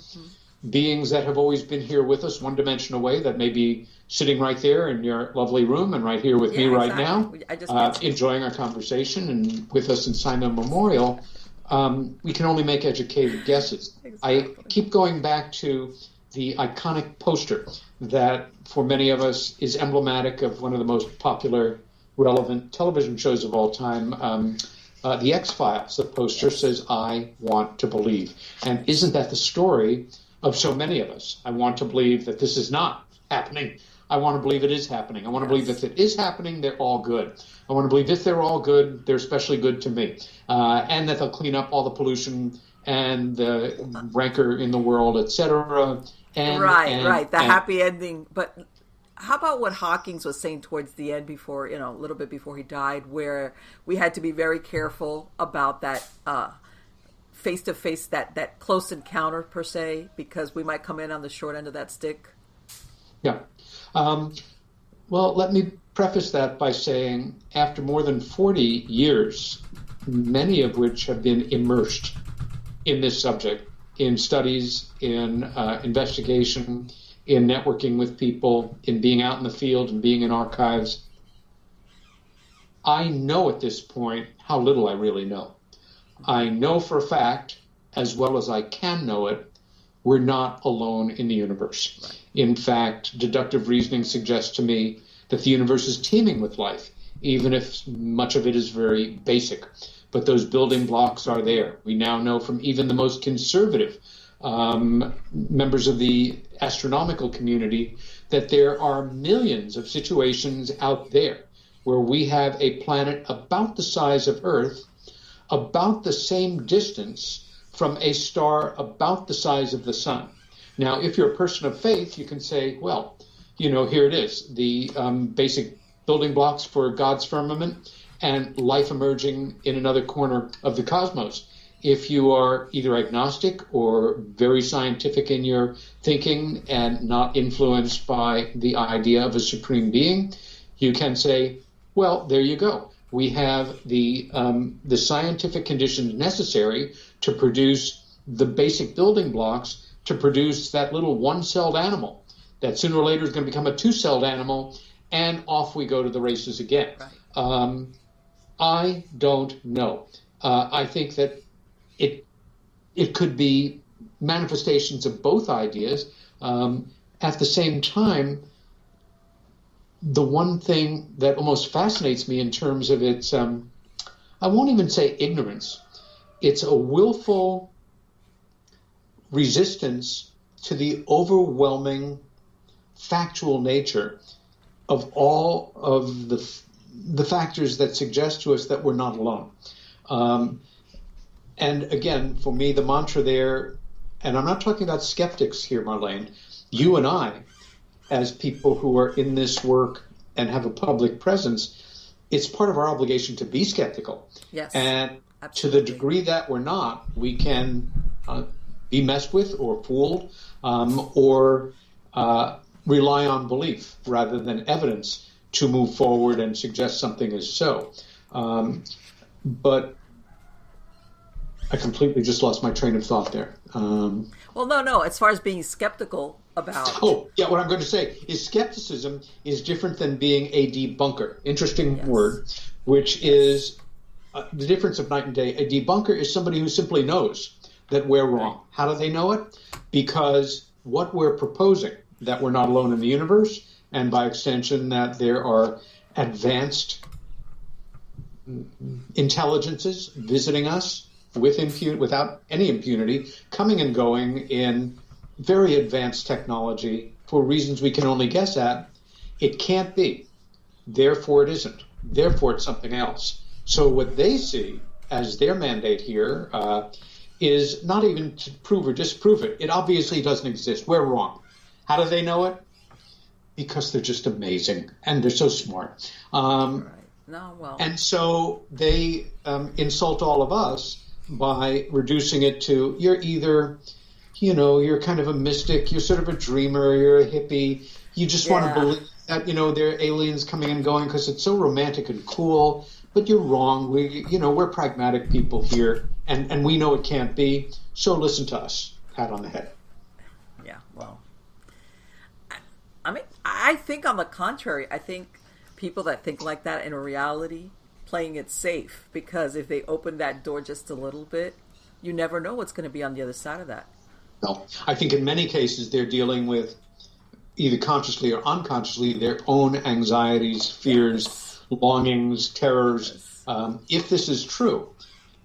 beings that have always been here with us, one dimension away, that may be sitting right there in your lovely room and right here with me right now, enjoying our conversation and with us in Simon Memorial. We can only make educated guesses. I keep going back to the iconic poster that for many of us is emblematic of one of the most popular, relevant television shows of all time, The X-Files. The poster says, "I want to believe." And isn't that the story of so many of us? I want to believe that this is not happening. I want to believe it is happening. I want to believe if it is happening, they're all good. I want to believe if they're all good, they're especially good to me. And that they'll clean up all the pollution and the rancor in the world, etc. Right. The happy ending. But how about what Hawkins was saying towards the end before, a little bit before he died, where we had to be very careful about that face-to-face, that close encounter, per se, because we might come in on the short end of that stick? Yeah. Well, let me preface that by saying after more than 40 years, many of which have been immersed in this subject, in studies, in investigation, in networking with people, in being out in the field and being in archives, I know at this point how little I really know. I know for a fact, as well as I can know it, we're not alone in the universe. Right. In fact, deductive reasoning suggests to me that the universe is teeming with life, even if much of it is very basic. But those building blocks are there. We now know from even the most conservative members of the astronomical community that there are millions of situations out there where we have a planet about the size of Earth, about the same distance from a star about the size of the sun. Now, if you're a person of faith, you can say, well, here it is, the basic building blocks for God's firmament and life emerging in another corner of the cosmos. If you are either agnostic or very scientific in your thinking and not influenced by the idea of a supreme being, you can say, well, there you go. We have the scientific conditions necessary to produce the basic building blocks to produce that little one-celled animal that sooner or later is going to become a two-celled animal, and off we go to the races again. Right. I don't know. I think that it could be manifestations of both ideas. At the same time, the one thing that almost fascinates me in terms of its, I won't even say ignorance, it's a willful resistance to the overwhelming factual nature of all of the factors that suggest to us that we're not alone. And again, for me, the mantra there, and I'm not talking about skeptics here, Marlene, you and I, as people who are in this work and have a public presence, it's part of our obligation to be skeptical. Yes, and absolutely. To the degree that we're not, we can be messed with or fooled or rely on belief rather than evidence to move forward and suggest something is so. But I completely just lost my train of thought there. Well, no. As far as being skeptical about... Oh, yeah, what I'm going to say is skepticism is different than being a debunker. Interesting word, which is the difference of night and day. A debunker is somebody who simply knows that we're wrong. How do they know it? Because what we're proposing, that we're not alone in the universe, and by extension that there are advanced intelligences visiting us without any impunity, coming and going in very advanced technology for reasons we can only guess at. It can't be. Therefore it isn't. Therefore it's something else. So what they see as their mandate here is not even to prove or disprove it. It obviously doesn't exist. We're wrong. How do they know it? Because they're just amazing and they're so smart. And so they insult all of us by reducing it to, you're either, you're kind of a mystic, you're sort of a dreamer, you're a hippie, you just want to believe that, there are aliens coming and going because it's so romantic and cool, but you're wrong. We're pragmatic people here, and we know it can't be, so listen to us. Pat on the head. Yeah, well, I mean, I think on the contrary, I think people that think like that in reality playing it safe, because if they open that door just a little bit, you never know what's going to be on the other side of that. No, I think in many cases they're dealing with, either consciously or unconsciously, their own anxieties, fears, longings, terrors. If this is true,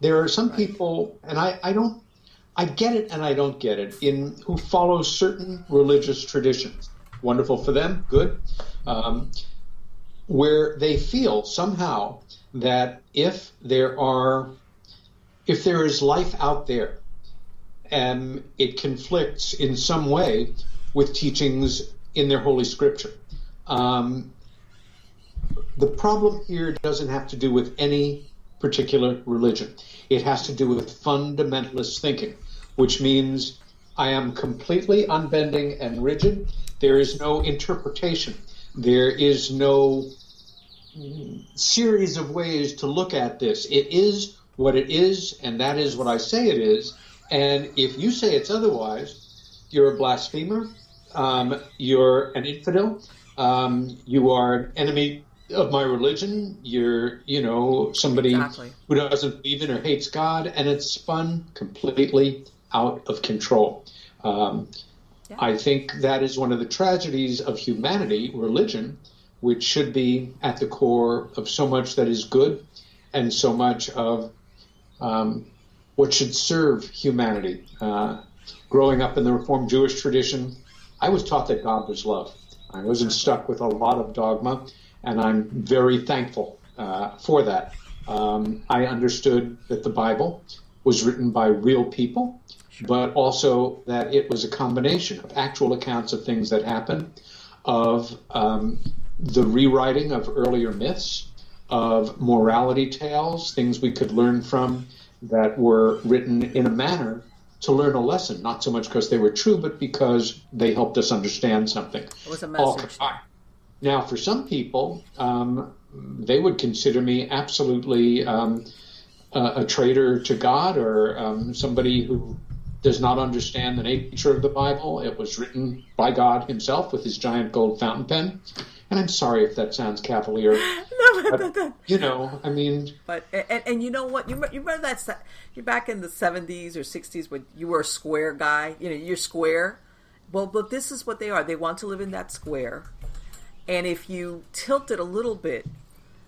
there are some people, and I get it and I don't get it, who follow certain religious traditions. Wonderful for them, good. Where they feel somehow that if there is life out there, it conflicts in some way with teachings in their Holy Scripture. The problem here doesn't have to do with any particular religion. It has to do with fundamentalist thinking, which means I am completely unbending and rigid. There is no interpretation. There is no series of ways to look at this. It is what it is, and that is what I say it is. And if you say it's otherwise, you're a blasphemer, you're an infidel, you are an enemy of my religion, you're, somebody who doesn't believe in or hates God, and it's spun completely out of control. I think that is one of the tragedies of humanity, religion, which should be at the core of so much that is good and so much of what should serve humanity. Growing up in the Reformed Jewish tradition, I was taught that God was love. I wasn't stuck with a lot of dogma, and I'm very thankful for that. I understood that the Bible was written by real people, but also that it was a combination of actual accounts of things that happened, of the rewriting of earlier myths, of morality tales, things we could learn from that were written in a manner to learn a lesson, not so much because they were true, but because they helped us understand something. It was a message. Now, for some people, they would consider me absolutely a traitor to God, or somebody who does not understand the nature of the Bible. It was written by God himself with his giant gold fountain pen. And I'm sorry if that sounds cavalier. But, you know, I mean... But, and you know what? You remember that... You're back in the 70s or 60s when you were a square guy. You know, you're square. Well, but this is what they are. They want to live in that square. And if you tilt it a little bit,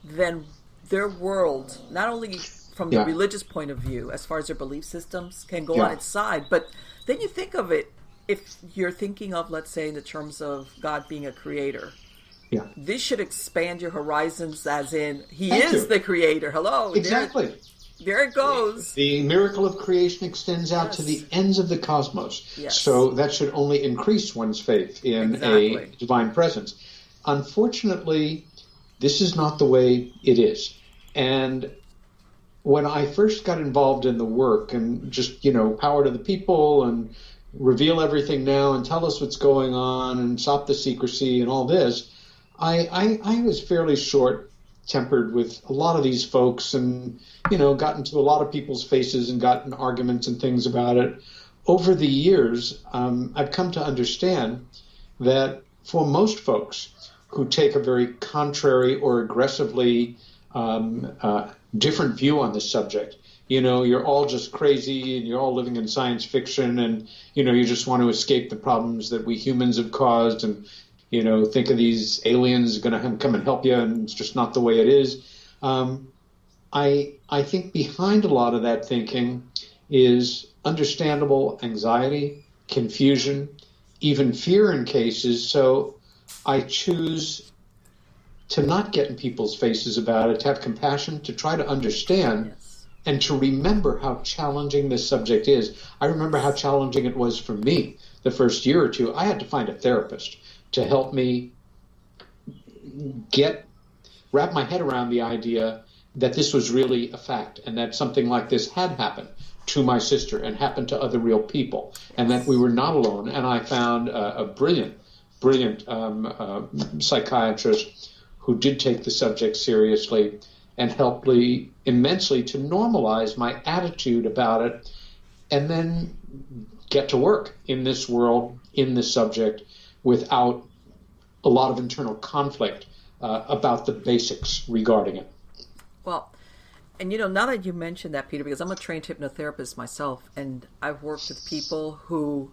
then their world, not only from the religious point of view, as far as their belief systems, can go on its side. But then you think of it, if you're thinking of, let's say, in the terms of God being a creator... Yeah. This should expand your horizons, as in, he is the creator. Hello. Exactly. There it goes. The miracle of creation extends out to the ends of the cosmos. Yes. So that should only increase one's faith in a divine presence. Unfortunately, this is not the way it is. And when I first got involved in the work and just, you know, power to the people and reveal everything now and tell us what's going on and stop the secrecy and all this, I was fairly short-tempered with a lot of these folks and, you know, got into a lot of people's faces and got in arguments and things about it. Over the years, I've come to understand that for most folks who take a very contrary or aggressively different view on this subject, you know, you're all just crazy and you're all living in science fiction and, you know, you just want to escape the problems that we humans have caused and, you know, think of these aliens going to come and help you, and it's just not the way it is. I think behind a lot of that thinking is understandable anxiety, confusion, even fear in cases. So I choose to not get in people's faces about it, to have compassion, to try to understand, and to remember how challenging this subject is. I remember how challenging it was for me the first year or two. I had to find a therapist to help me wrap my head around the idea that this was really a fact and that something like this had happened to my sister and happened to other real people and that we were not alone. And I found a brilliant psychiatrist who did take the subject seriously and helped me immensely to normalize my attitude about it and then get to work in this world, in this subject, without a lot of internal conflict about the basics regarding it. Well, and you know, now that you mentioned that, Peter, because I'm a trained hypnotherapist myself, and I've worked with people who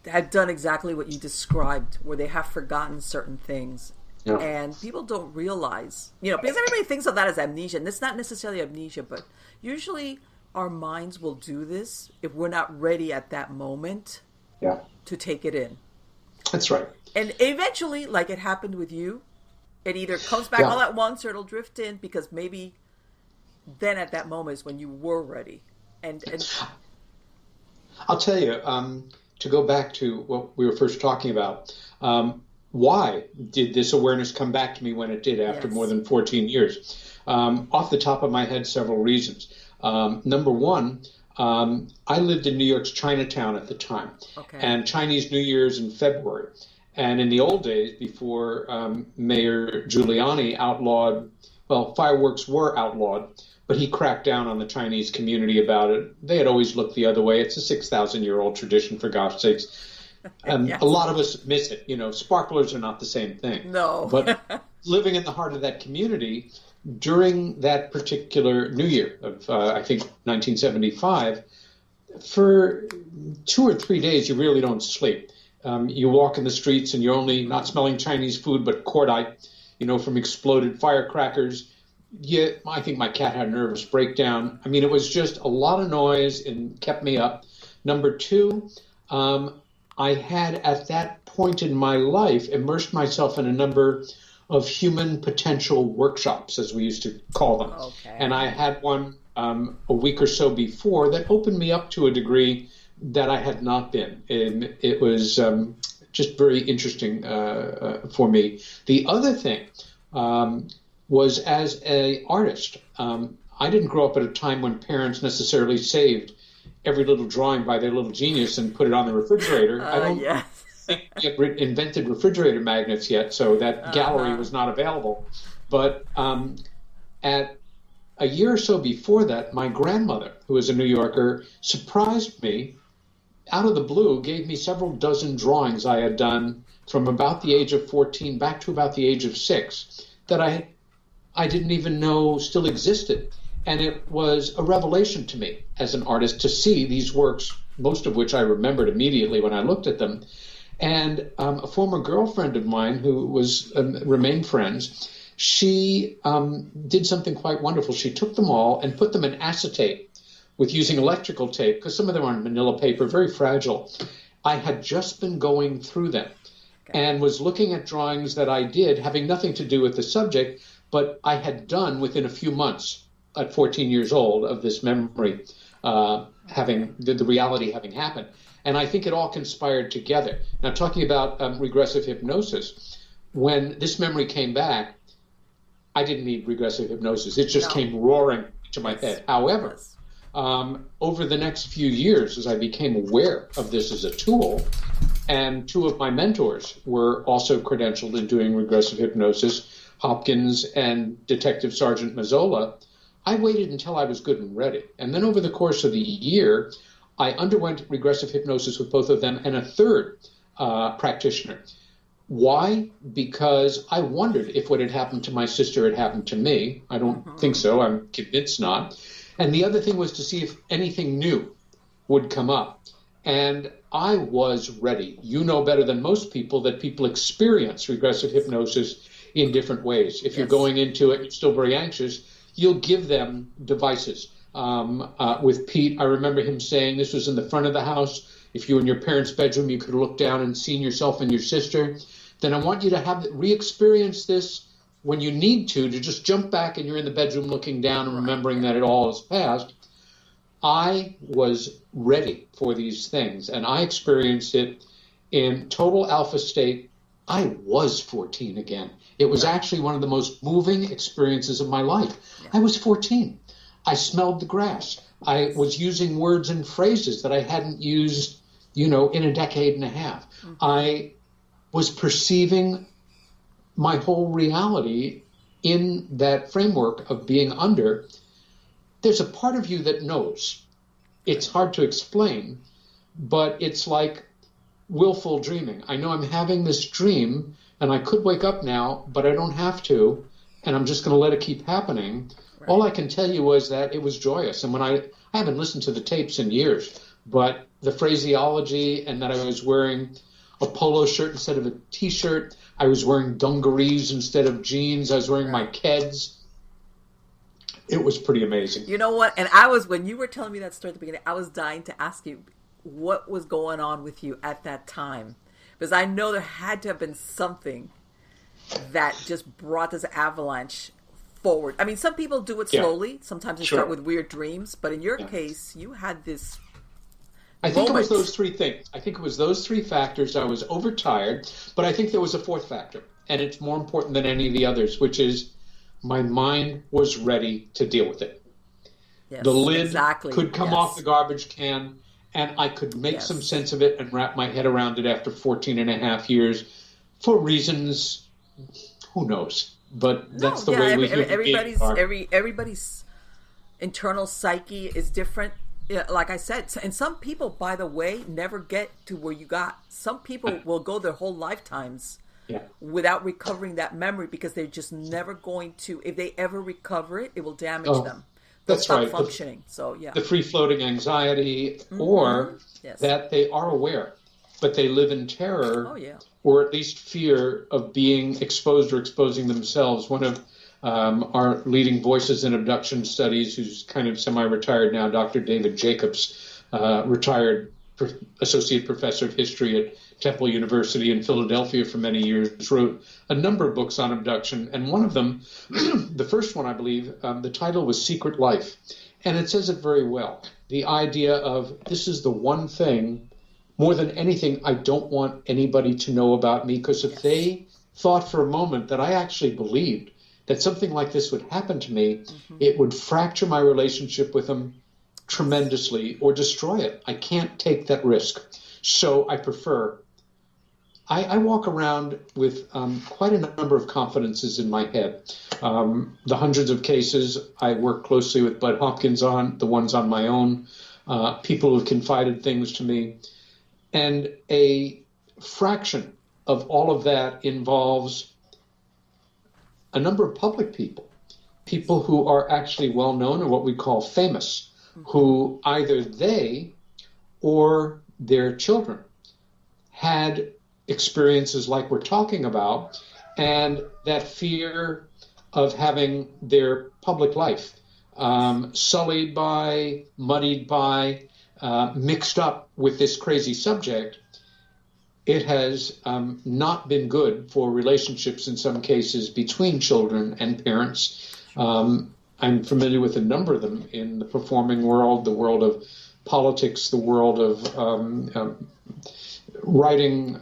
had done exactly what you described, where they have forgotten certain things. Yeah. And people don't realize, you know, because everybody thinks of that as amnesia, and it's not necessarily amnesia, but usually our minds will do this if we're not ready at that moment to take it in. That's right. And eventually, like it happened with you, it either comes back all at once or it'll drift in, because maybe then at that moment is when you were ready. And I'll tell you, to go back to what we were first talking about, why did this awareness come back to me when it did after more than 14 years? Off the top of my head, several reasons. Number one, I lived in New York's Chinatown at the time, and Chinese New Year's in February. And in the old days, before Mayor Giuliani outlawed, well, fireworks were outlawed, but he cracked down on the Chinese community about it. They had always looked the other way. It's a 6,000-year-old tradition, for gosh sakes. A lot of us miss it. You know, sparklers are not the same thing. No. But living in the heart of that community, during that particular New Year of, I think, 1975, for 2 or 3 days, you really don't sleep. You walk in the streets and you're only not smelling Chinese food, but cordite, you know, from exploded firecrackers. I think my cat had a nervous breakdown. I mean, it was just a lot of noise and kept me up. Number two, I had at that point in my life immersed myself in a number of human potential workshops, as we used to call them. And I had one a week or so before that opened me up to a degree that I had not been. And it was just very interesting for me. The other thing was, as an artist, I didn't grow up at a time when parents necessarily saved every little drawing by their little genius and put it on the refrigerator. I don't think yet invented refrigerator magnets yet, so that gallery was not available. But at a year or so before that, my grandmother, who was a New Yorker, surprised me out of the blue, gave me several dozen drawings I had done from about the age of 14 back to about the age of 6 that I didn't even know still existed. And it was a revelation to me as an artist to see these works, most of which I remembered immediately when I looked at them. And a former girlfriend of mine who was remained friends, she did something quite wonderful. She took them all and put them in acetate with using electrical tape, because some of them are on manila paper, very fragile. I had just been going through them and was looking at drawings that I did, having nothing to do with the subject, but I had done within a few months at 14 years old of this memory, having the reality having happened. And I think it all conspired together. Now, talking about regressive hypnosis, when this memory came back, I didn't need regressive hypnosis. It just came roaring to my head. However, over the next few years, as I became aware of this as a tool, and 2 of my mentors were also credentialed in doing regressive hypnosis, Hopkins and Detective Sergeant Mazzola, I waited until I was good and ready. And then over the course of the year, I underwent regressive hypnosis with both of them and a third practitioner. Why? Because I wondered if what had happened to my sister had happened to me. I don't think so. I'm convinced not. And the other thing was to see if anything new would come up. And I was ready. You know better than most people that people experience regressive hypnosis in different ways. If you're going into it, you're still very anxious, you'll give them devices. With Pete, I remember him saying, this was in the front of the house, if you were in your parents' bedroom, you could look down and see yourself and your sister. Then I want you to re-experience this when you need to just jump back and you're in the bedroom looking down and remembering that it all is past. I was ready for these things, and I experienced it in total alpha state. I was 14 again. It was actually one of the most moving experiences of my life. I was 14. I smelled the grass. I was using words and phrases that I hadn't used, in a decade and a half. I was perceiving my whole reality in that framework of being under. There's a part of you that knows. It's hard to explain, but it's like willful dreaming. I know I'm having this dream, and I could wake up now, but I don't have to, and I'm just going to let it keep happening. Right. All I can tell you was that it was joyous. And when I haven't listened to the tapes in years, but the phraseology, and that I was wearing a polo shirt instead of a T-shirt, I was wearing dungarees instead of jeans, I was wearing my Keds. It was pretty amazing. You know what? And when you were telling me that story at the beginning, I was dying to ask you what was going on with you at that time. Because I know there had to have been something that just brought this avalanche forward. I mean, some people do it slowly. Sometimes they start with weird dreams. But in your case, you had this I think it was those 3 things. I think it was those 3 factors. I was overtired. But I think there was a 4th factor. And it's more important than any of the others, which is my mind was ready to deal with it. Yes, the lid could come off the garbage can, and I could make some sense of it and wrap my head around it after 14 and a half years for reasons, who knows? But that's the way we everybody's internal psyche is different. Yeah, like I said, and some people, by the way, never get to where you got. Some people will go their whole lifetimes without recovering that memory because they're just never going to. If they ever recover it, it will damage them. They'll stop functioning. The free-floating anxiety, or that they are aware, but they live in terror, or at least fear of being exposed or exposing themselves. One of our leading voices in abduction studies, who's kind of semi-retired now, Dr. David Jacobs, retired associate professor of history at Temple University in Philadelphia for many years, wrote a number of books on abduction. And one of them, the first one, I believe, the title was Secret Life. And it says it very well. The idea of this is the one thing, more than anything, I don't want anybody to know about me, because if they thought for a moment that I actually believed that something like this would happen to me, it would fracture my relationship with them tremendously or destroy it. I can't take that risk. So I prefer I walk around with quite a number of confidences in my head. The hundreds of cases I work closely with Bud Hopkins on, the ones on my own, people who have confided things to me. And a fraction of all of that involves a number of public people who are actually well known or what we call famous, who either they or their children had experiences like we're talking about, and that fear of having their public life sullied by, muddied by, mixed up with this crazy subject, it has not been good for relationships in some cases between children and parents. I'm familiar with a number of them in the performing world, the world of politics, the world of writing,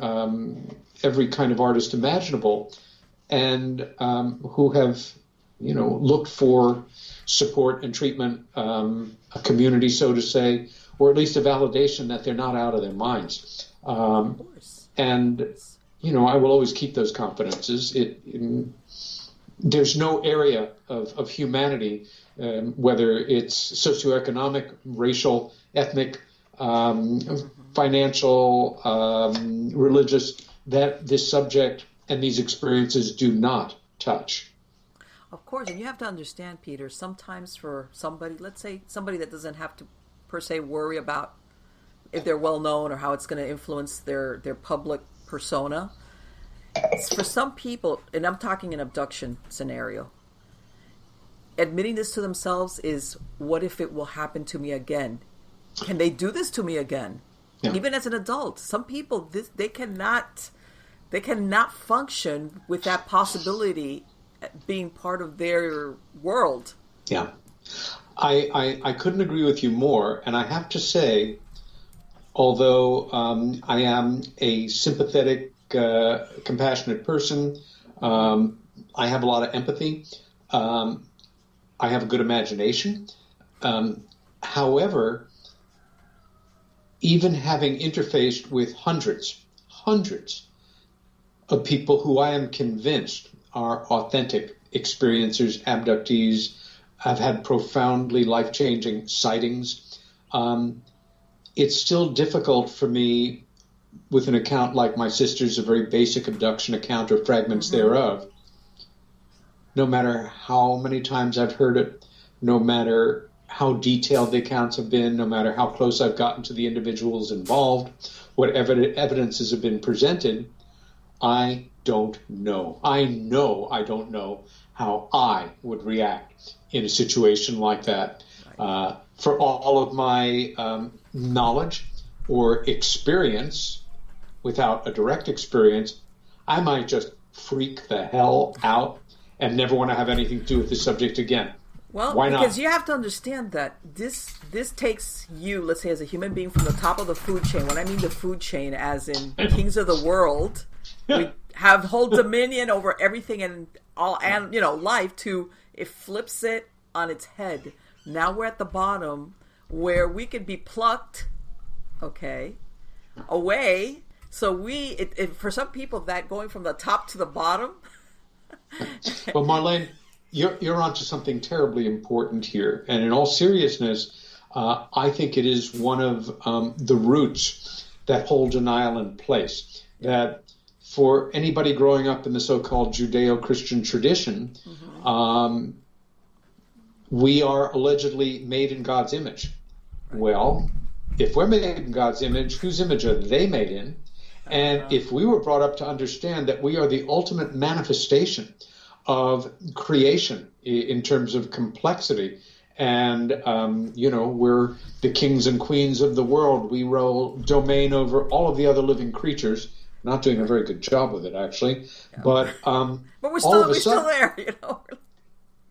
every kind of artist imaginable, and who have, looked for support and treatment, a community, so to say, or at least a validation that they're not out of their minds. And, I will always keep those confidences. There's no area of humanity, whether it's socioeconomic, racial, ethnic, financial, religious, that this subject and these experiences do not touch. Of course, and you have to understand, Peter, sometimes for somebody, let's say somebody that doesn't have to per se worry about if they're well known or how it's going to influence their public persona. For some people, and I'm talking an abduction scenario, admitting this to themselves is, what if it will happen to me again? Can they do this to me again? Yeah. Even as an adult, some people, they cannot function with that possibility being part of their world. Yeah. I couldn't agree with you more. And I have to say, although I am a sympathetic, compassionate person, I have a lot of empathy. I have a good imagination. However, even having interfaced with hundreds of people who I am convinced are authentic experiencers, abductees, have had profoundly life-changing sightings, it's still difficult for me with an account like my sister's, a very basic abduction account or fragments thereof. No matter how many times I've heard it, no matter how detailed the accounts have been, no matter how close I've gotten to the individuals involved, what evidences have been presented, I don't know. I know I don't know how I would react in a situation like that. For all of my knowledge or experience, without a direct experience, I might just freak the hell out and never want to have anything to do with the subject again. Well, why because not? You have to understand that this takes you, let's say, as a human being from the top of the food chain. When I mean the food chain, as in kings of the world, we have whole dominion over everything and all, and life. It flips it on its head. Now we're at the bottom where we could be plucked, away. So for some people, that going from the top to the bottom. Well, Marlene, you're onto something terribly important here. And in all seriousness, I think it is one of the roots that hold denial in place. That for anybody growing up in the so-called Judeo-Christian tradition, we are allegedly made in God's image. Well, if we're made in God's image, whose image are they made in? And if we were brought up to understand that we are the ultimate manifestation of creation in terms of complexity, and we're the kings and queens of the world, we roll domain over all of the other living creatures. Not doing a very good job with it, actually, but we're still there,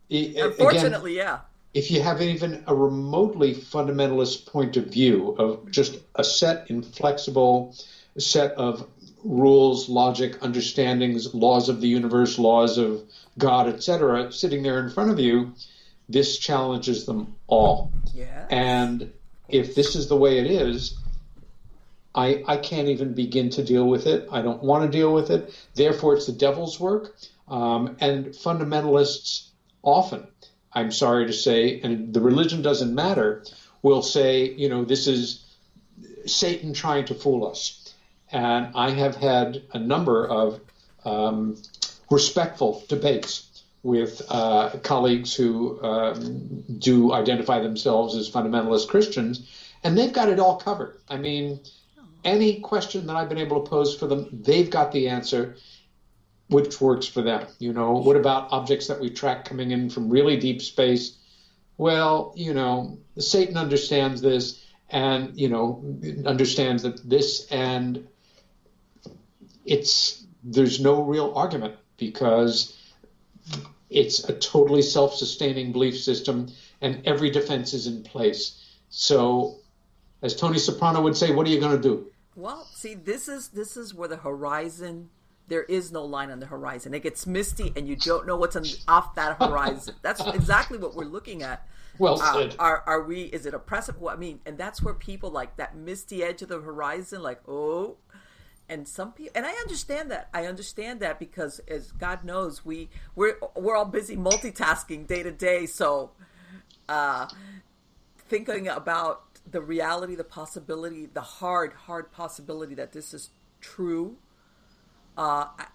Unfortunately, again, if you have even a remotely fundamentalist point of view of just a set, inflexible set of rules, logic, understandings, laws of the universe, laws of God, etc., sitting there in front of you, this challenges them all. Yeah. And if this is the way it is, I can't even begin to deal with it. I don't want to deal with it. Therefore, it's the devil's work. And fundamentalists often, I'm sorry to say, and the religion doesn't matter, will say, this is Satan trying to fool us. And I have had a number of respectful debates with colleagues who do identify themselves as fundamentalist Christians, and they've got it all covered. I mean, any question that I've been able to pose for them, they've got the answer, which works for them. What about objects that we track coming in from really deep space? Well, Satan understands this and, understands that this, and there's no real argument because it's a totally self-sustaining belief system and every defense is in place. So, as Tony Soprano would say, what are you going to do? Well, see, this is where the horizon, there is no line on the horizon. It gets misty and you don't know what's off that horizon. That's exactly what we're looking at. Well said. Is it oppressive? Well, I mean, and that's where people like that misty edge of the horizon, like, oh, and some people, and I understand that because as God knows, we're all busy multitasking day to day. So, thinking about the reality, the possibility, the hard possibility that this is true. I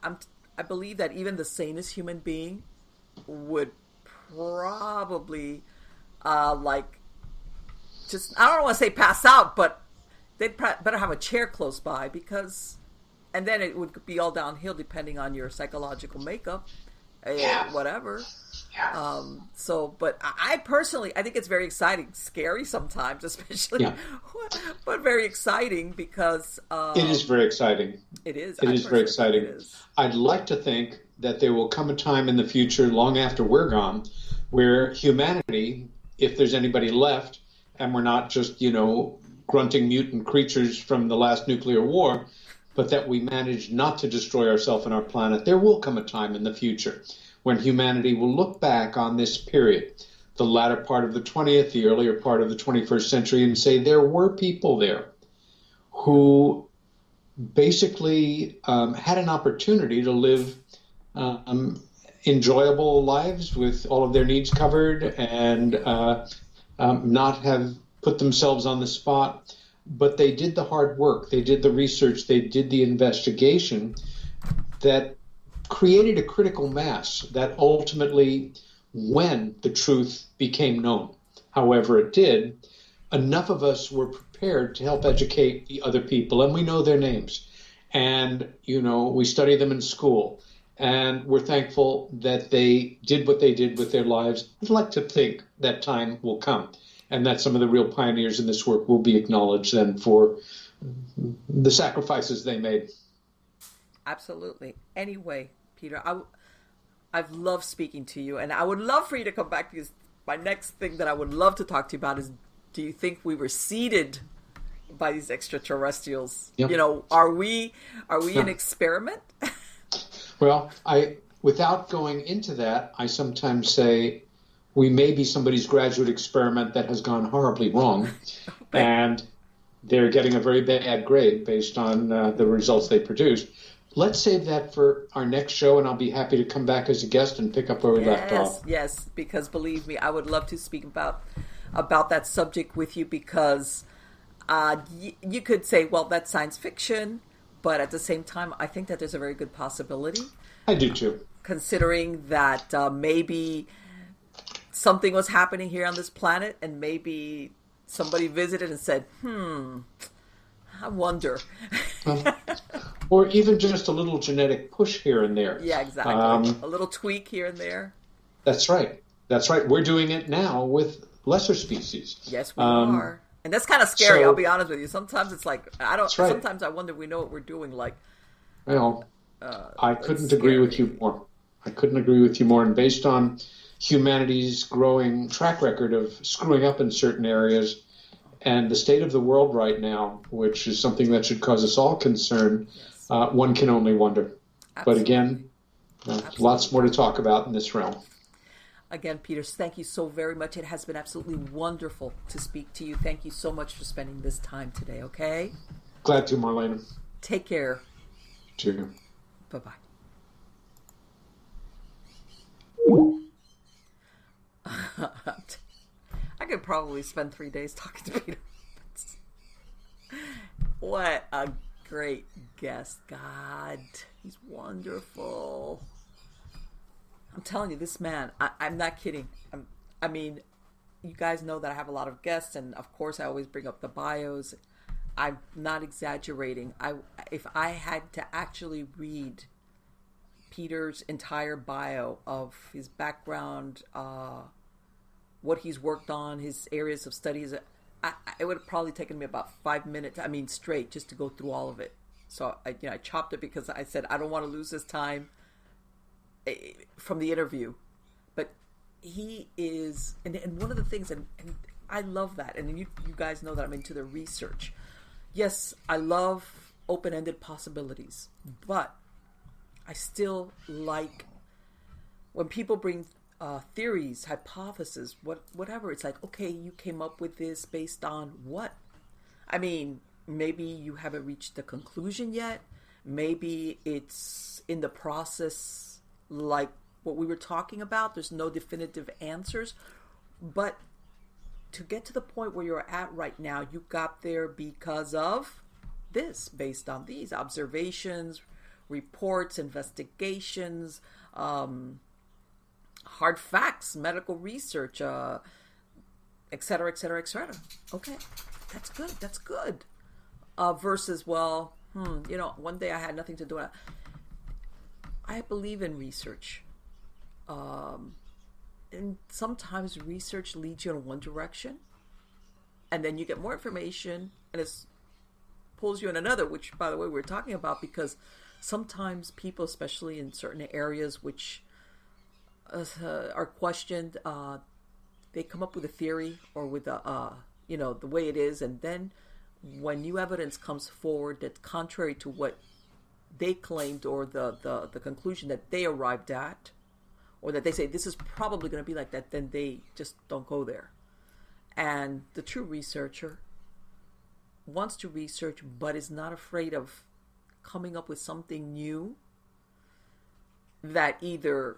believe that even the sanest human being would probably just, I don't want to say pass out, but they'd better have a chair close by and then it would be all downhill depending on your psychological makeup, whatever. Yeah. But I personally, I think it's very exciting, scary sometimes, especially, but very exciting because it is very exciting. It is. It is very exciting. I'd like to think that there will come a time in the future, long after we're gone, where humanity, if there's anybody left, and we're not just, grunting mutant creatures from the last nuclear war, but that we manage not to destroy ourselves and our planet, there will come a time in the future when humanity will look back on this period, the latter part of the 20th, the earlier part of the 21st century, and say there were people there who basically had an opportunity to live enjoyable lives with all of their needs covered and not have put themselves on the spot. But they did the hard work, they did the research, they did the investigation that created a critical mass that ultimately, when the truth became known, however it did, enough of us were prepared to help educate the other people, and we know their names. And, we study them in school, and we're thankful that they did what they did with their lives. I'd like to think that time will come, and that some of the real pioneers in this work will be acknowledged then for the sacrifices they made. Absolutely. Anyway, Peter, I've loved speaking to you, and I would love for you to come back because my next thing that I would love to talk to you about is, do you think we were seeded by these extraterrestrials? Yep. Are we an experiment? Well, without going into that, I sometimes say we may be somebody's graduate experiment that has gone horribly wrong, and they're getting a very bad grade based on the results they produced. Let's save that for our next show, and I'll be happy to come back as a guest and pick up where we left off. Yes, because believe me, I would love to speak about that subject with you because you could say, well, that's science fiction, but at the same time, I think that there's a very good possibility. I do too. Considering that maybe something was happening here on this planet, and maybe somebody visited and said, I wonder. Or even just a little genetic push here and there. Yeah, exactly. A little tweak here and there. That's right. We're doing it now with lesser species. Yes, we are. And that's kind of scary, I'll be honest with you. Sometimes it's like, sometimes I wonder if we know what we're doing. I couldn't agree with you more. And based on humanity's growing track record of screwing up in certain areas, and the state of the world right now, which is something that should cause us all concern, one can only wonder. Absolutely. But again, lots more to talk about in this realm. Again, Peter, thank you so very much. It has been absolutely wonderful to speak to you. Thank you so much for spending this time today, okay? Glad to, Marlena. Take care. Cheers. Bye-bye. I could probably spend 3 days talking to Peter Robbins. What a great guest. God, he's wonderful. I'm telling you, this man, I'm not kidding. I mean, you guys know that I have a lot of guests, and of course I always bring up the bios. I'm not exaggerating. If I had to actually read Peter's entire bio of his background, what he's worked on, his areas of studies, it would have probably taken me about 5 minutes, straight, just to go through all of it. So I chopped it because I said I don't want to lose this time from the interview. But he is, and one of the things, and I love that, and you guys know that I'm into the research. Yes, I love open-ended possibilities, but I still like when people bring theories, hypotheses, whatever. It's like, okay, you came up with this based on what? I mean, maybe you haven't reached the conclusion yet. Maybe it's in the process, like what we were talking about. There's no definitive answers. But to get to the point where you're at right now, you got there because of this, based on these observations, reports, investigations, hard facts, medical research, et cetera, et cetera, et cetera. Okay, that's good. That's good. Versus, well, one day I had nothing to do. I believe in research. And sometimes research leads you in one direction, and then you get more information, and it pulls you in another, which, by the way, we're talking about, because sometimes people, especially in certain areas which are questioned, they come up with a theory or with the way it is, and then when new evidence comes forward that's contrary to what they claimed or the conclusion that they arrived at, or that they say this is probably going to be like that, then they just don't go there. And the true researcher wants to research, but is not afraid of coming up with something new that either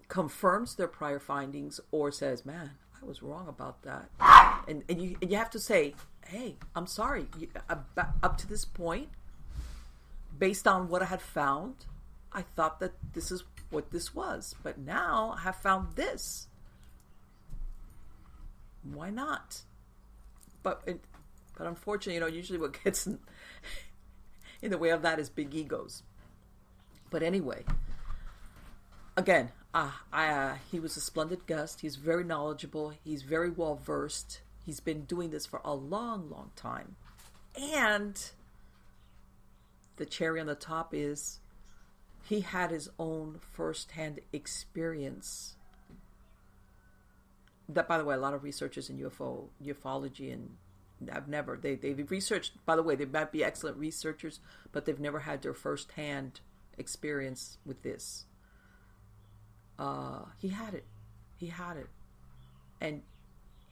confirms their prior findings or says, man, I was wrong about that. And you have to say, hey, I'm sorry. Up to this point, based on what I had found, I thought that this is what this was. But now I have found this. Why not? But unfortunately, usually what gets in the way of that is big egos. But anyway, again, he was a splendid guest. He's very knowledgeable. He's very well versed. He's been doing this for a long, long time. And the cherry on the top is he had his own first-hand experience. That, by the way, a lot of researchers in ufology, and they've researched, by the way, they might be excellent researchers, but they've never had their first-hand experience with this. He had it. And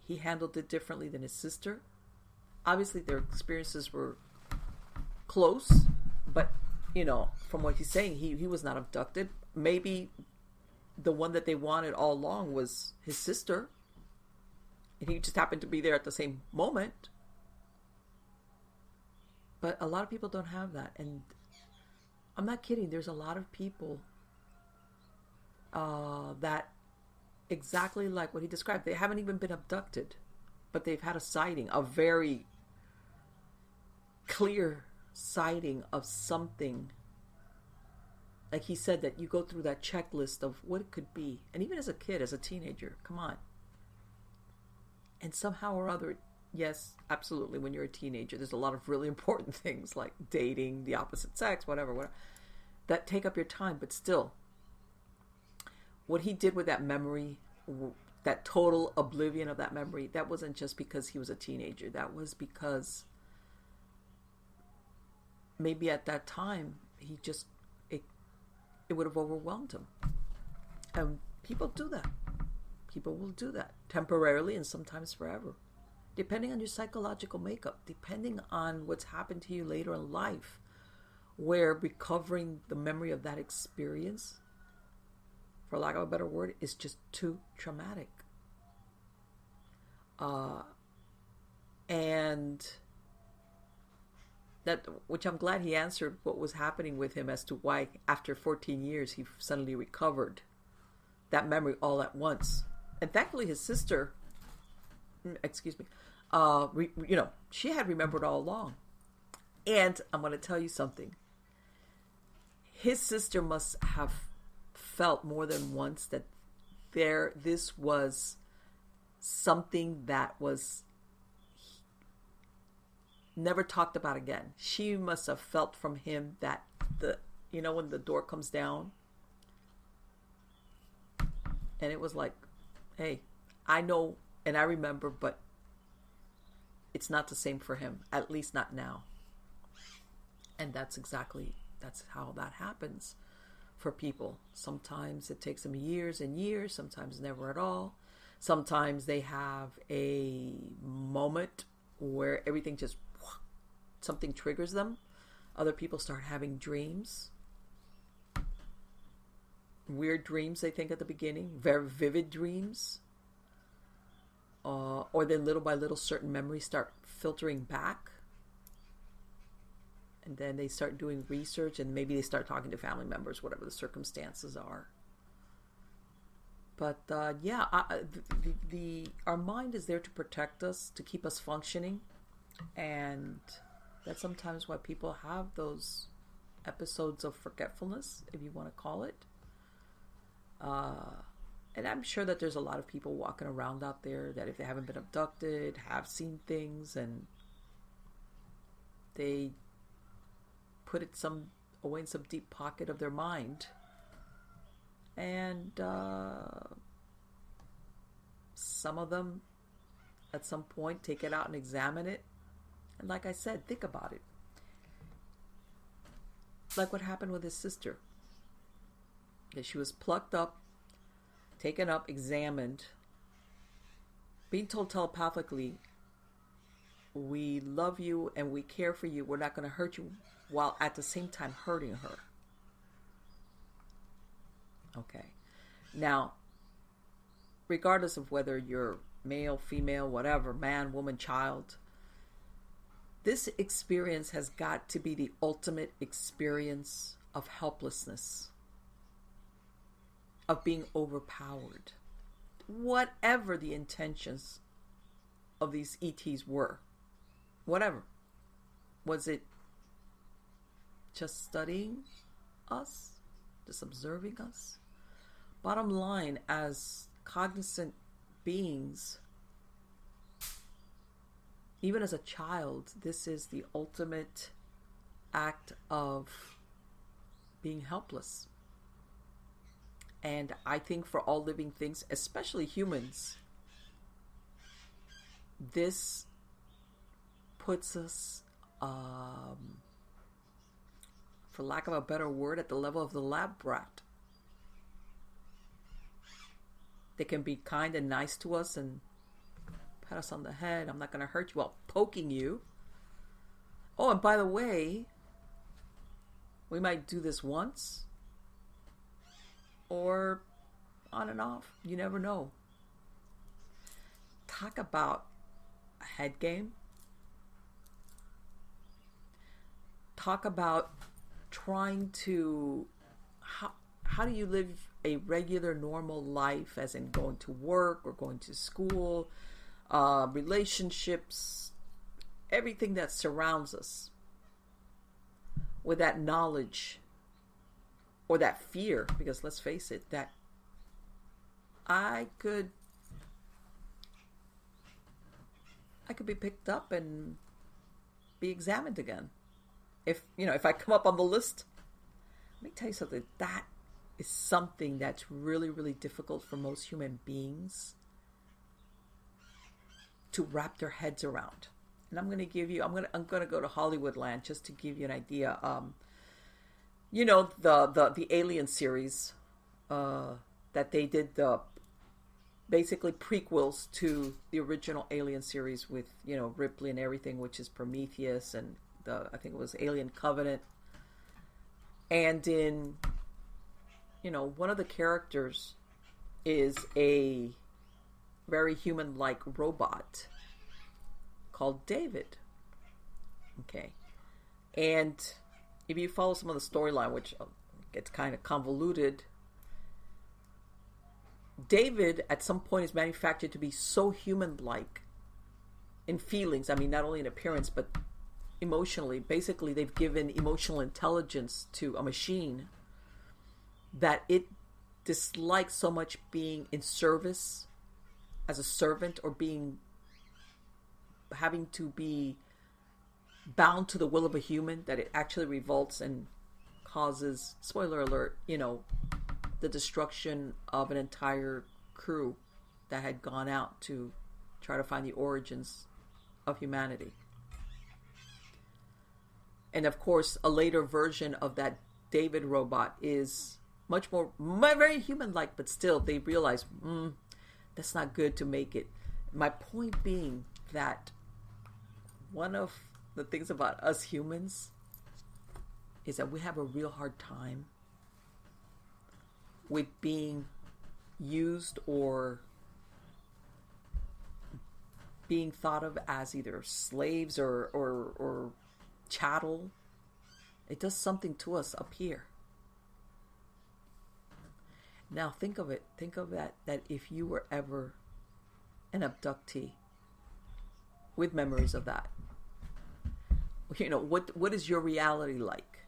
he handled it differently than his sister. Obviously, their experiences were close, but, from what he's saying, he was not abducted. Maybe the one that they wanted all along was his sister, and he just happened to be there at the same moment. But a lot of people don't have that, and I'm not kidding. There's a lot of people that exactly like what he described. They haven't even been abducted, but they've had a sighting, a very clear sighting of something. Like he said, that you go through that checklist of what it could be. And even as a kid, as a teenager, come on. And somehow or other, yes, absolutely, when you're a teenager, there's a lot of really important things like dating, the opposite sex, whatever, that take up your time. But still, what he did with that memory, that total oblivion of that memory, that wasn't just because he was a teenager. That was because maybe at that time, it would have overwhelmed him. And people do that. People will do that temporarily and sometimes forever. depending on your psychological makeup, depending on what's happened to you later in life, where recovering the memory of that experience, for lack of a better word, is just too traumatic. And that, which I'm glad he answered what was happening with him as to why after 14 years he suddenly recovered that memory all at once. And thankfully his sister, she had remembered all along. And I'm going to tell you something. His sister must have felt more than once that this was something that was never talked about again. She must have felt from him that when the door comes down and it was like, hey, I know and I remember, but it's not the same for him, at least not now. And that's how that happens for people. Sometimes it takes them years and years, sometimes never at all. Sometimes they have a moment where everything just, something triggers them. Other people start having dreams. Weird dreams, they think, at the beginning. Very vivid dreams. Or then little by little certain memories start filtering back. And then they start doing research and maybe they start talking to family members, whatever the circumstances are. But our mind is there to protect us, to keep us functioning. And that's sometimes why people have those episodes of forgetfulness, if you want to call it. And I'm sure that there's a lot of people walking around out there that if they haven't been abducted, have seen things, and they put it away in some deep pocket of their mind. And some of them, at some point, take it out and examine it. And like I said, think about it. Like what happened with his sister. That she was plucked up, taken up, examined, being told telepathically, we love you and we care for you. We're not going to hurt you, while at the same time hurting her. Okay. Now, regardless of whether you're male, female, whatever, man, woman, child, this experience has got to be the ultimate experience of helplessness, of being overpowered. Whatever the intentions of these ETs were. Whatever. Was it just studying us? Just observing us? Bottom line, as cognizant beings, even as a child, this is the ultimate act of being helpless. And I think for all living things, especially humans, this puts us, for lack of a better word, at the level of the lab rat. They can be kind and nice to us and pat us on the head. I'm not going to hurt you while poking you. Oh, and by the way, we might do this once or on and off. You never know. Talk about a head game. Talk about trying to, how do you live a regular, normal life, as in going to work or going to school, relationships, everything that surrounds us, with that knowledge or that fear, because let's face it, that I could be picked up and be examined again. If I come up on the list. Let me tell you something, that is something that's really, really difficult for most human beings to wrap their heads around. And I'm going to give you, I'm going to go to Hollywood land just to give you an idea. The Alien series, that they did the basically prequels to the original Alien series with, Ripley and everything, which is Prometheus and I think it was Alien Covenant. And in, one of the characters is a very human-like robot called David. Okay. And if you follow some of the storyline, which gets kind of convoluted, David at some point is manufactured to be so human-like in feelings. I mean, not only in appearance, but emotionally. Basically, they've given emotional intelligence to a machine that it dislikes so much being in service as a servant or having to be bound to the will of a human, that it actually revolts and causes, spoiler alert, the destruction of an entire crew that had gone out to try to find the origins of humanity. And of course, a later version of that David robot is much more, very human-like, but still they realize, that's not good to make it. My point being that one of the things about us humans is that we have a real hard time with being used or being thought of as either slaves or chattel. It does something to us up here. Now think of it. Think of that if you were ever an abductee with memories of that. What is your reality like?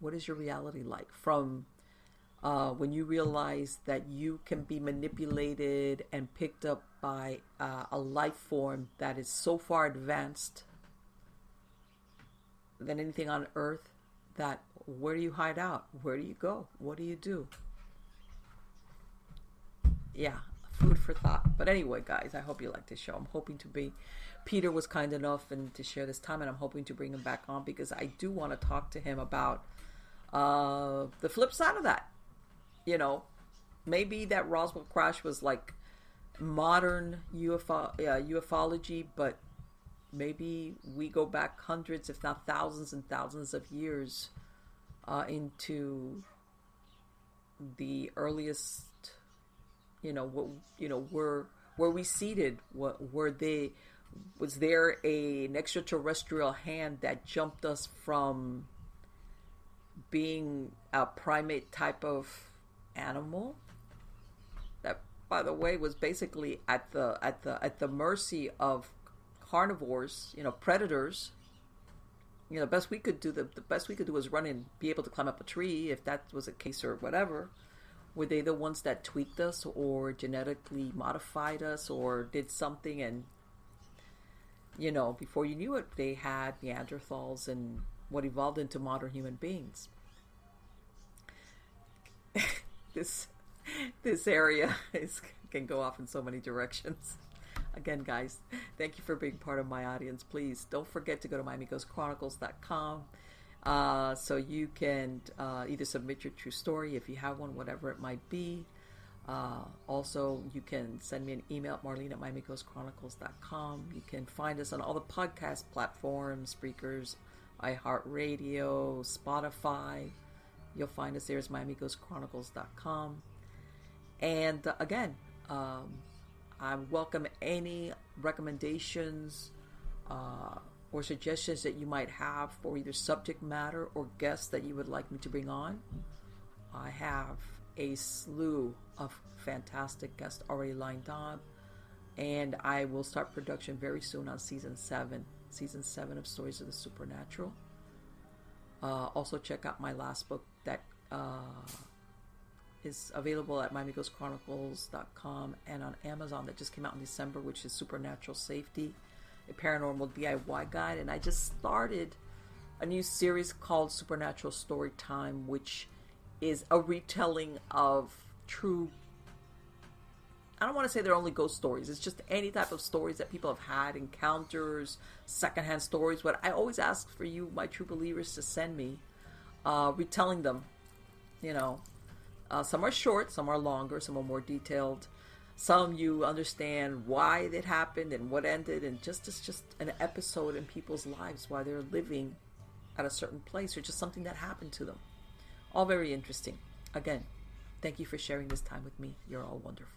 What is your reality like from when you realize that you can be manipulated and picked up by a life form that is so far advanced than anything on Earth, that where do you hide out? Where do you go? What do you do? Yeah, food for thought. But anyway, guys, I hope you like this show. I'm hoping to be... Peter was kind enough to share this time, and I'm hoping to bring him back on because I do want to talk to him about the flip side of that. Maybe that Roswell crash was like modern ufology, but maybe we go back hundreds, if not thousands and thousands of years into the earliest, where we seeded, was there an extraterrestrial hand that jumped us from being a primate type of animal that, by the way, was basically at the mercy of carnivores, predators. The best we could do was run and be able to climb up a tree, if that was a case or whatever. Were they the ones that tweaked us or genetically modified us or did something, and before you knew it, they had Neanderthals and what evolved into modern human beings? This area can go off in so many directions. Again, guys, thank you for being part of my audience. Please don't forget to go to MiamiGhostChronicles.com so you can either submit your true story if you have one, whatever it might be. Also, you can send me an email at marlene@MiamiGhostChronicles.com. You can find us on all the podcast platforms, Spreakers, iHeartRadio, Spotify. You'll find us there as MiamiGhostChronicles.com. And again, I welcome any recommendations or suggestions that you might have for either subject matter or guests that you would like me to bring on. I have a slew of fantastic guests already lined up, and I will start production very soon on season 7 of Stories of the Supernatural. Also check out my last book that is available at MiamiGhostChronicles.com and on Amazon, that just came out in December, which is Supernatural Safety, a paranormal DIY guide. And I just started a new series called Supernatural Storytime, which is a retelling of true, I don't want to say they're only ghost stories. It's just any type of stories that people have had, encounters, secondhand stories. What I always ask for you, my true believers, to send me, retelling them. Some are short, some are longer, some are more detailed. Some you understand why it happened and what ended, and it's just an episode in people's lives while they're living at a certain place, or just something that happened to them. All very interesting. Again, thank you for sharing this time with me. You're all wonderful.